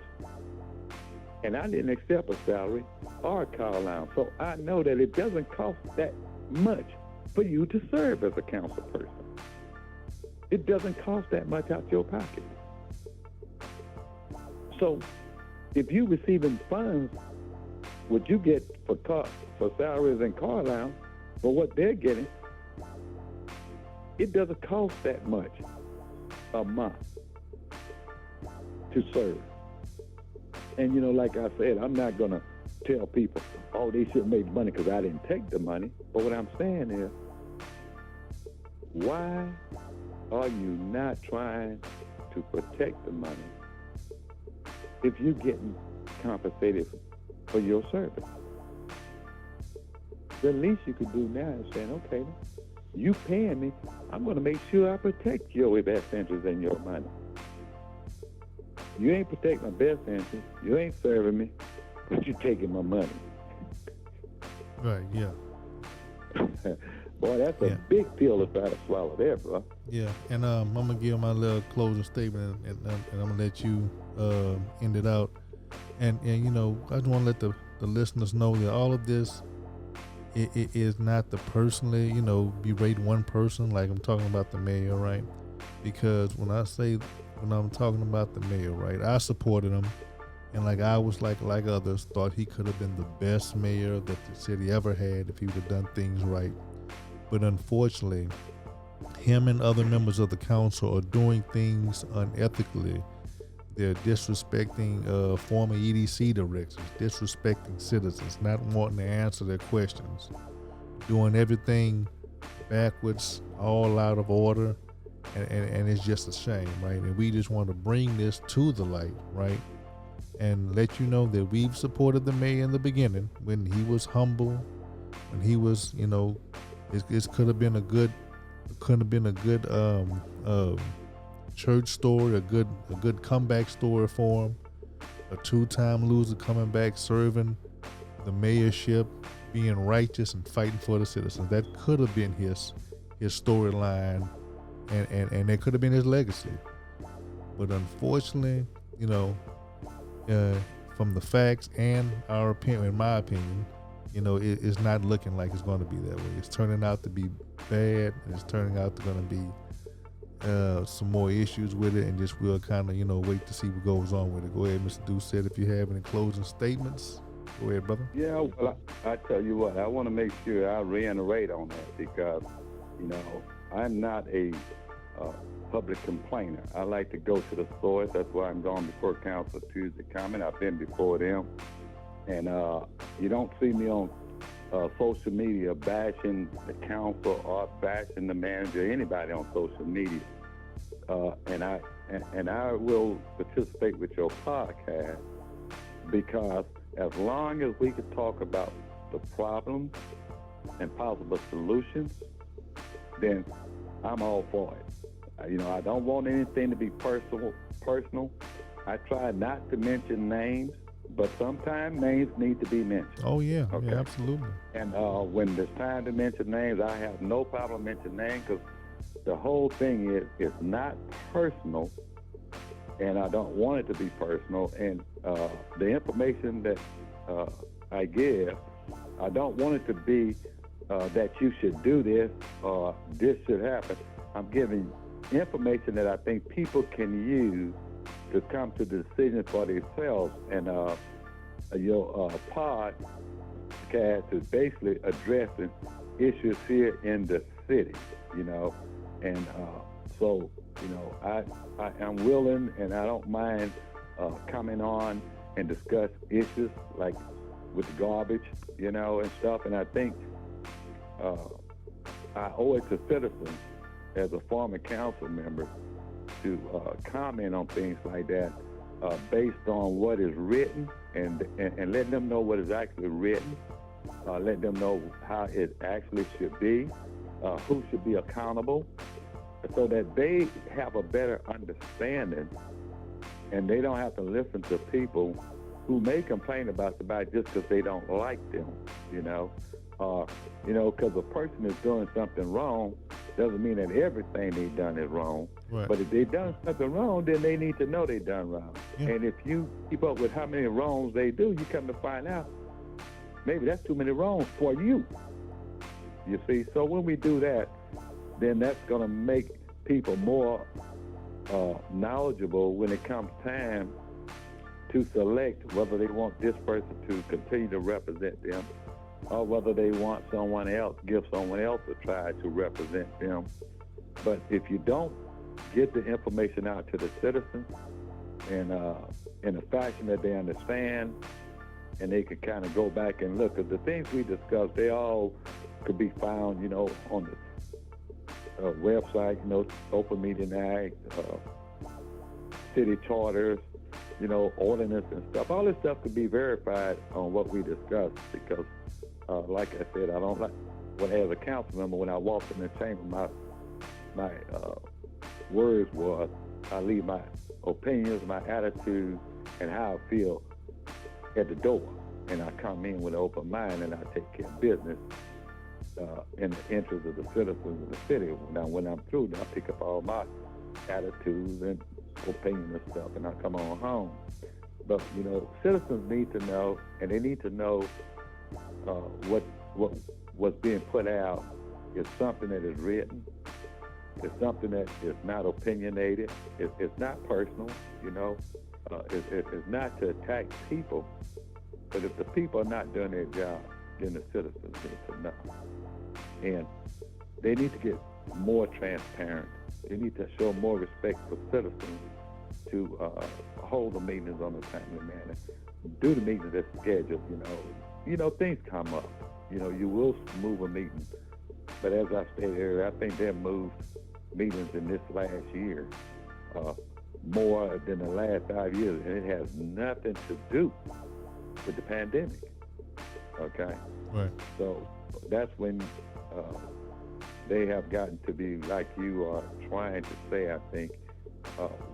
and I didn't accept a salary or a car allowance. So I know that it doesn't cost that much for you to serve as a council person. It doesn't cost that much out your pocket. So if you're receiving funds, what you get for salaries and car allowance, for what they're getting, it doesn't cost that much a month to serve. And like I said, I'm not going to tell people, oh, they should make money because I didn't take the money. But what I'm saying is, why are you not trying to protect the money if you're getting compensated for your service? The least you could do now is saying, okay, you paying me, I'm going to make sure I protect your best interest in your money. You ain't protecting my best interest, you ain't serving me, but you're taking my money. Right, yeah. Boy, that's a big pill to try to swallow there, bro. Yeah, and I'm going to give my little closing statement, and I'm going to let you end it out. And I just want to let the listeners know that all of this, it is not to personally, berate one person like I'm talking about the mayor, right? Because when I'm talking about the mayor, right, I supported him, and I was like others, thought he could have been the best mayor that the city ever had if he would have done things right. But unfortunately, him and other members of the council are doing things unethically. They're disrespecting former EDC directors, disrespecting citizens, not wanting to answer their questions, doing everything backwards, all out of order, and it's just a shame, right? And we just want to bring this to the light, right? And let you know that we've supported the mayor in the beginning when he was humble, when he was, it could have been a good church story, a good comeback story for him. A 2-time loser coming back, serving the mayorship, being righteous and fighting for the citizens. That could have been his storyline, and that could have been his legacy. But unfortunately, from the facts and our opinion, in my opinion, it's not looking like it's going to be that way. It's turning out to be bad, and it's turning out to going to be some more issues with it, and just we'll kind of wait to see what goes on with it. Go ahead, Mr. Doucet, if you have any closing statements. Go ahead, brother. Yeah, well, I tell you what, I want to make sure I reiterate on that because I'm not a public complainer. I like to go to the source. That's why I'm going before Council Tuesday comment. I've been before them, and you don't see me on social media bashing the council or bashing the manager, anybody on social media. And I will participate with your podcast because as long as we could talk about the problems and possible solutions, then I'm all for it. I don't want anything to be personal. I try not to mention names, but sometimes names need to be mentioned. Oh, yeah. Okay? Yeah, absolutely. And when there's time to mention names, I have no problem mentioning names because the whole thing is it's not personal, and I don't want it to be personal. And the information that I give, I don't want it to be that you should do this or this should happen. I'm giving information that I think people can use to come to decisions for themselves. And your podcast is basically addressing issues here in the city, and so, I am willing and I don't mind coming on and discuss issues like with garbage, and stuff. And I think I owe it to citizens as a former council member to comment on things like that based on what is written and letting them know what is actually written, let them know how it actually should be, who should be accountable, so that they have a better understanding and they don't have to listen to people who may complain about somebody just because they don't like them, because a person is doing something wrong doesn't mean that everything they've done is wrong. Right. But if they've done something wrong, then they need to know they've done wrong. Yeah. And if you keep up with how many wrongs they do, you come to find out maybe that's too many wrongs for you. You see, so when we do that, then that's going to make people more knowledgeable when it comes time to select whether they want this person to continue to represent them or whether they want someone else, give someone else a try to represent them. But if you don't get the information out to the citizens and in a fashion that they understand, and they can kind of go back and look at the things we discussed, they all could be found, on the website, Open Meeting Act, city charters, ordinance and stuff. All this stuff could be verified on what we discussed because, like I said, I don't like, as a council member, when I walked in the chamber, my words was, I leave my opinions, my attitude, and how I feel at the door. And I come in with an open mind and I take care of business in the interest of the citizens of the city. Now, when I'm through, I pick up all my attitudes and opinions and stuff, and I come on home. But, citizens need to know, and they need to know what's being put out is something that is written. It's something that is not opinionated. It's not personal, it's not to attack people. But if the people are not doing their job, then the citizens need to know. And they need to get more transparent. They need to show more respect for citizens to hold the meetings on a timely manner, do the meetings as scheduled, things come up. You will move a meeting. But as I stated earlier, I think they've moved meetings in this last year more than the last 5 years, and it has nothing to do with the pandemic. Okay? Right. So that's when they have gotten to be, like you are trying to say, I think,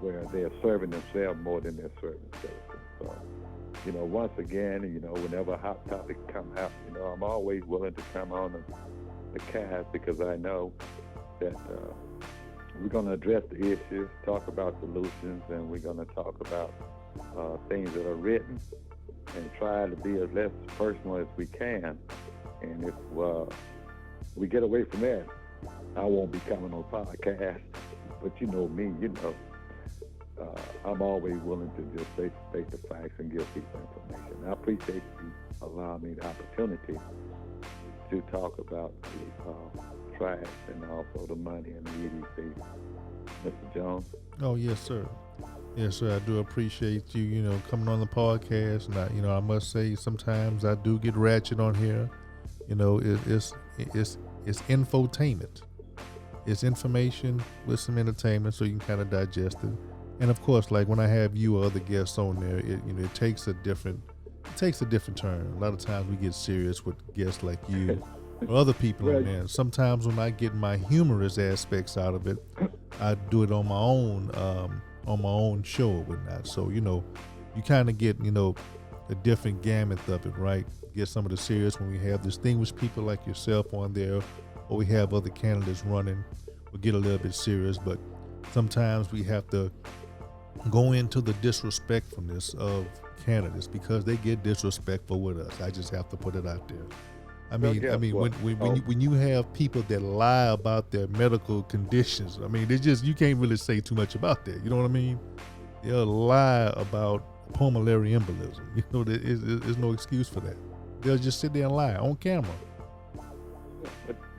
where they're serving themselves more than they're serving citizens. So, once again, whenever a hot topic come out, I'm always willing to come on the cast because I know that we're going to address the issues, talk about solutions, and we're going to talk about things that are written and try to be as less personal as we can. And if we get away from that, I won't be coming on podcast. But you know me, I'm always willing to just state the facts and give people information. I appreciate you allowing me the opportunity to talk about the trash and also the money and the EDC. Mr. Jones? Oh, yes, sir. Yes, sir. I do appreciate you, coming on the podcast. And I must say, sometimes I do get ratchet on here. It's infotainment. It's information with some entertainment, so you can kind of digest it. And of course, like when I have you or other guests on there, it takes a different turn. A lot of times we get serious with guests like you or other people on there. Sometimes when I get my humorous aspects out of it, I do it on my own show or whatnot. So, you kind of get, a different gamut of it, right? Get some of the serious when we have distinguished people like yourself on there, or we have other candidates running. We'll get a little bit serious, but sometimes we have to go into the disrespectfulness of candidates because they get disrespectful with us. I just have to put it out there. Well, guess what? When you have people that lie about their medical conditions, I mean, they just, you can't really say too much about that. You know what I mean? They'll lie about pulmonary embolism. You know, there's no excuse for that. They'll just sit there and lie on camera.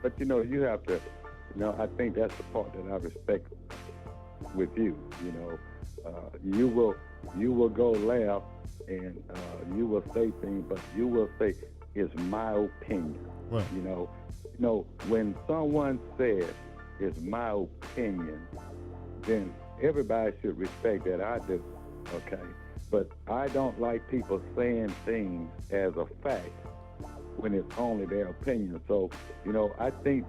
But you know, you have to, you know, I think that's the part that I respect with you. You know, you will go left and you will say things, but you will say, it's my opinion. Right. You know, when someone says it's my opinion, then everybody should respect that. I do, okay? But I don't like people saying things as a fact when it's only their opinion. So, you know, I think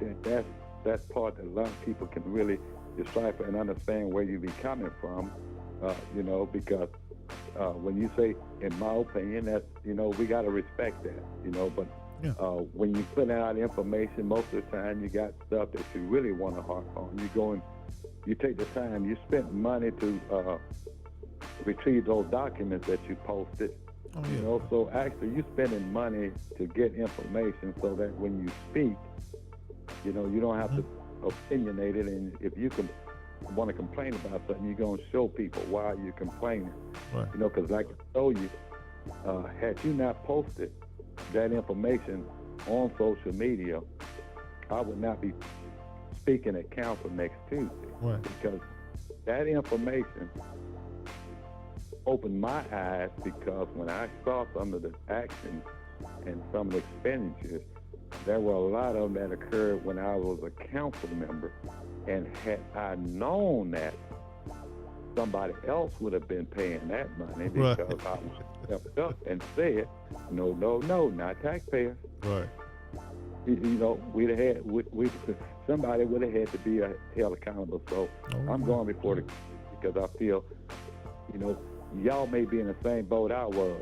that's part that a lot of people can really decipher and understand where you be coming from, you know, because when you say, in my opinion, that, you know, we got to respect that, you know, but when you put out information, most of the time you got stuff that you really want to harp on. You go and you take the time, you spent money to retrieve those documents that you posted, you know, so actually you spending money to get information so that when you speak, you know, you don't have to opinionate it, and if you can want to complain about something, you're going to show people why you're complaining. Right. You know, because like I told you, had you not posted that information on social media, I would not be speaking at council next Tuesday. Right. Because that information opened my eyes, because when I saw some of the actions and some of the expenditures, there were a lot of them that occurred when I was a council member. And had I known that, somebody else would have been paying that money, because I stepped up and said, no, not taxpayers. Right. You know, somebody would have had to be held accountable. So I'm going before because I feel, you know, y'all may be in the same boat I was.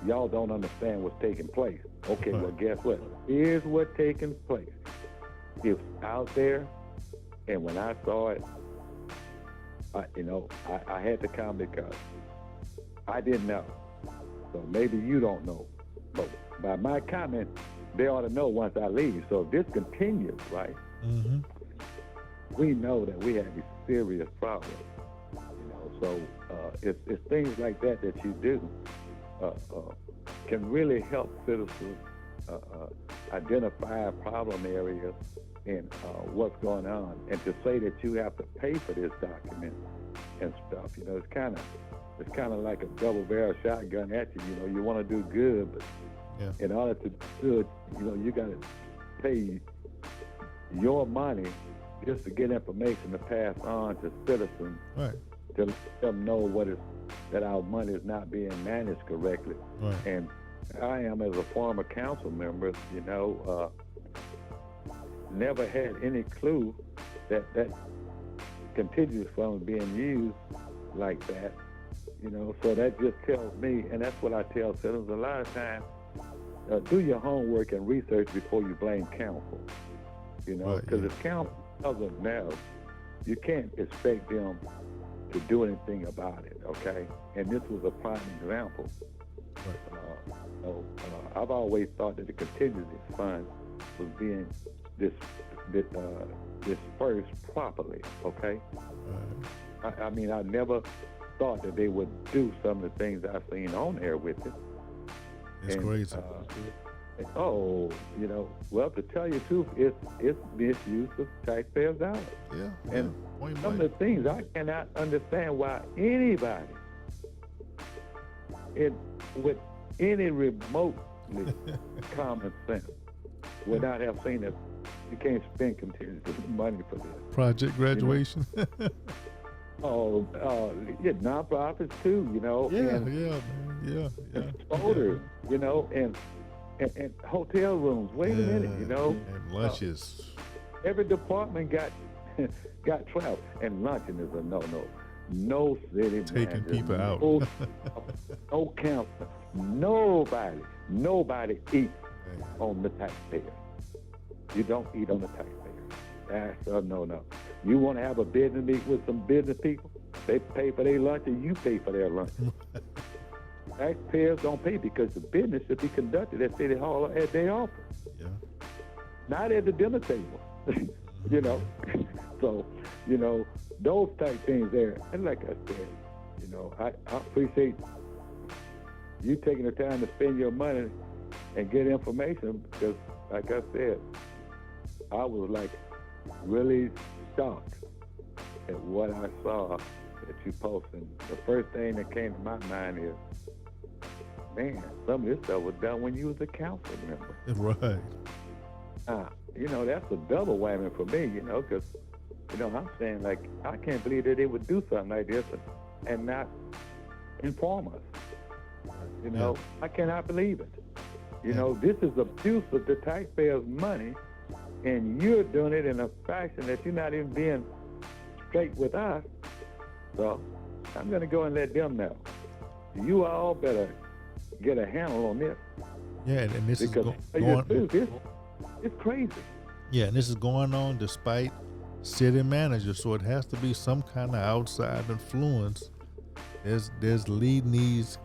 Y'all don't understand what's taking place. Okay, well, guess what? Here's what's taking place. It's out there. And when I saw it, I had to come because I didn't know. So maybe you don't know. But by my comment, they ought to know once I leave. So if this continues, right, we know that we have a serious problem. You know, so it's things like that you do can really help citizens identify problem areas and what's going on, and to say that you have to pay for this document and stuff, you know, it's kind of like a double-barrel shotgun at you. You know, you want to do good, but in order to do good, you know, you got to pay your money just to get information to pass on to citizens, to let them know that our money is not being managed correctly. And I am, as a former council member, you know, never had any clue that contingency fund being used like that, you know. So that just tells me, and that's what I tell citizens a lot of times, do your homework and research before you blame council, you know, because if council doesn't know, you can't expect them to do anything about it, okay? And this was a prime example. I've always thought that the contingency fund was being dispersed properly, okay? I mean, I never thought that they would do some of the things I've seen on there with it. It's crazy. You know, well, to tell you the truth, it's misuse of taxpayers' dollars. And some of the things I cannot understand why anybody with any remotely common sense would not have seen it. You can't spend contingency money for this. Project graduation. Nonprofits too, you know. Voters, you know, and hotel rooms. Wait a minute, you know. And lunches. Every department got travel, and luncheon is a no-no. No city taking people out. No counselor. Nobody eats on the taxpayer. You don't eat on the taxpayer. That's a no-no. You want to have a business meet with some business people? They pay for their lunch and you pay for their lunch. Taxpayers don't pay because the business should be conducted at City Hall or at their office. Yeah. Not at the dinner table. You know? So, you know, those type things there. And like I said, you know, I appreciate you taking the time to spend your money and get information because, like I said, I was like really shocked at what I saw that you posted. The first thing that came to my mind is, man, some of this stuff was done when you was a council member. Right. You know, that's a double whammy for me, you know, because, you know, I'm saying, like, I can't believe that they would do something like this and not inform us. You know, I cannot believe it. You know, this is abuse of the taxpayers' money, and you're doing it in a fashion that you're not even being straight with us. So I'm going to go and let them know. You all better get a handle on this. Yeah, and this because is going. It's crazy. Yeah, and this is going on despite city managers, so it has to be some kind of outside influence. There's leading these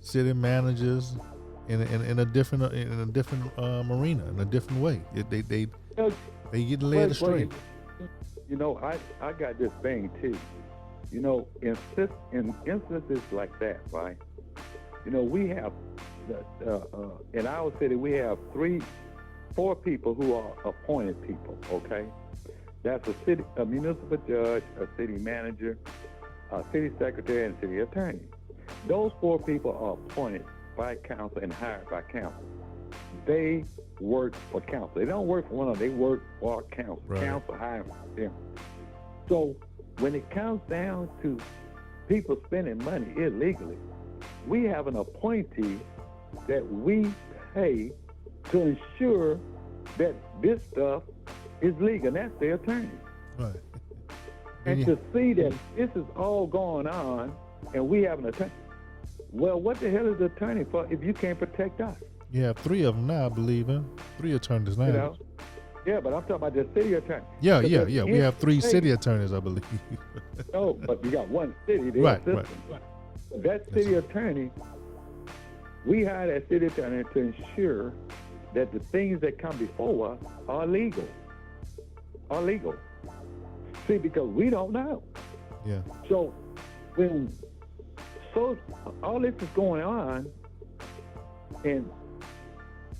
city managers in a different arena, in a different way. They get led astray. You know, I got this thing too. You know, in instances like that, right? You know, we have in our city we have 4 people who are appointed people. Okay, that's a municipal judge, a city manager, a city secretary, and a city attorney. Those 4 people are appointed by council and hired by council. They work for council. They don't work for one of them. They work for council. Right. Council hires them. So when it comes down to people spending money illegally, we have an appointee that we pay to ensure that this stuff is legal, and that's the attorney. Right. And to see that this is all going on, and we have an attorney. Well, what the hell is the attorney for if you can't protect us? You have 3 of them now, I believe in. 3 attorneys now. You know? Yeah, but I'm talking about the city attorney. Yeah. We have 3 city attorneys, I believe. No, but you got one city. Right. That city attorney, we hire that city attorney to ensure that the things that come before us are legal. See, because we don't know. Yeah. So all this is going on, and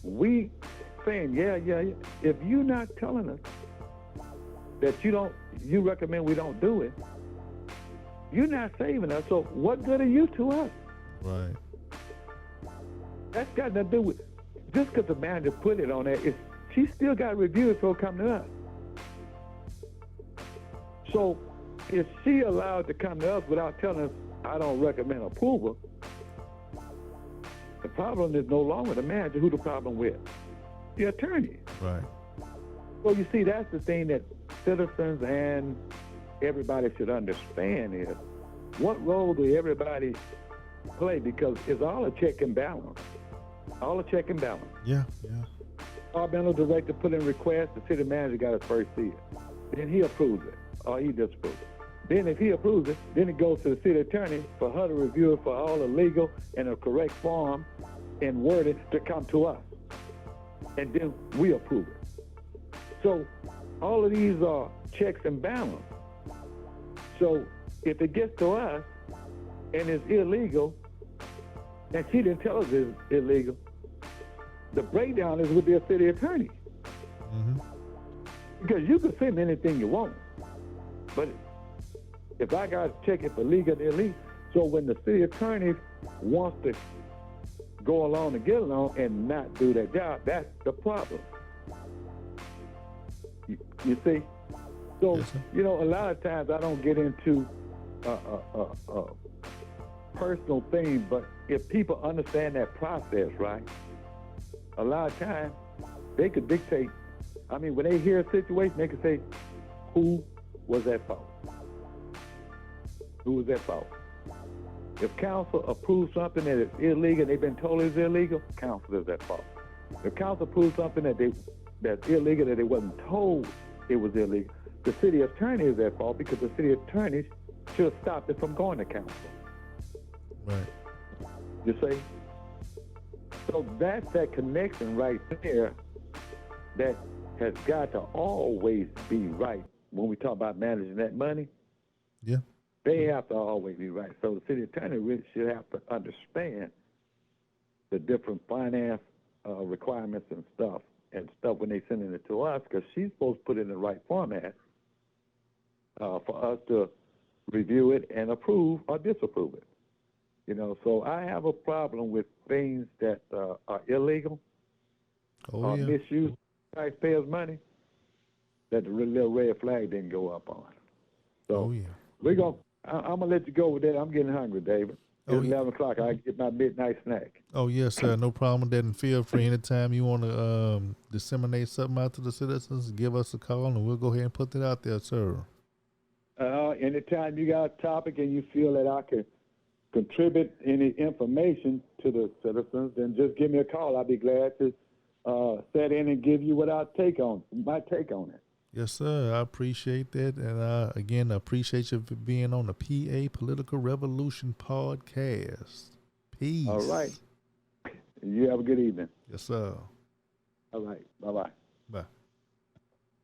we saying, yeah. If you're not telling us that you recommend we don't do it, you're not saving us. So what good are you to us? Right. That's got nothing to do with just because the manager put it on there. She still got to review it before it come to us. So if she allowed to come to us without telling us, I don't recommend approval, the problem is no longer the manager. Who the problem with? The attorney. Right. So you see, that's the thing that citizens and everybody should understand is what role do everybody play, because it's all a check and balance. Yeah. Departmental director put in request, the city manager got to first see it. Then he approves it, or he disapproves it. Then if he approves it, then it goes to the city attorney for her to review it for all the legal and the correct form and wording to come to us. And then we approve it. So all of these are checks and balance. So if it gets to us and it's illegal, and she didn't tell us it's illegal, the breakdown is with the city attorney. Mm-hmm. Because you can send anything you want, but if I got to check it for legal and illegal, so when the city attorney wants to go along and get along and not do their job, that's the problem. You see? So, yes, you know, a lot of times I don't get into personal things, but if people understand that process, right, a lot of times they could dictate. I mean, when they hear a situation, they can say, who was at fault? Who was at fault? If council approves something that is illegal and they've been told it's illegal, council is at fault. If council approves something that's illegal that they wasn't told it was illegal, the city attorney is at fault because the city attorney should stop it from going to council. Right. You see? So that's that connection right there that has got to always be right when we talk about managing that money. Yeah. They have to always be right. So the city attorney really should have to understand the different finance requirements and stuff when they sending it to us, because she's supposed to put it in the right format for us to review it and approve or disapprove it. You know, so I have a problem with things that are illegal or misuse taxpayers' money that the little red flag didn't go up on. So I'm gonna let you go with that. I'm getting hungry, David. It's 11 o'clock. I get my midnight snack. Oh yes, sir. No problem with that. And feel free anytime you want to disseminate something out to the citizens, give us a call, and we'll go ahead and put that out there, sir. Anytime you got a topic and you feel that I can contribute any information to the citizens, then just give me a call. I'll be glad to set in and give you what my take on it. Yes, sir. I appreciate that. And again, I appreciate you for being on the PA Political Revolution podcast. Peace. All right. You have a good evening. Yes, sir. All right. Bye-bye. Bye.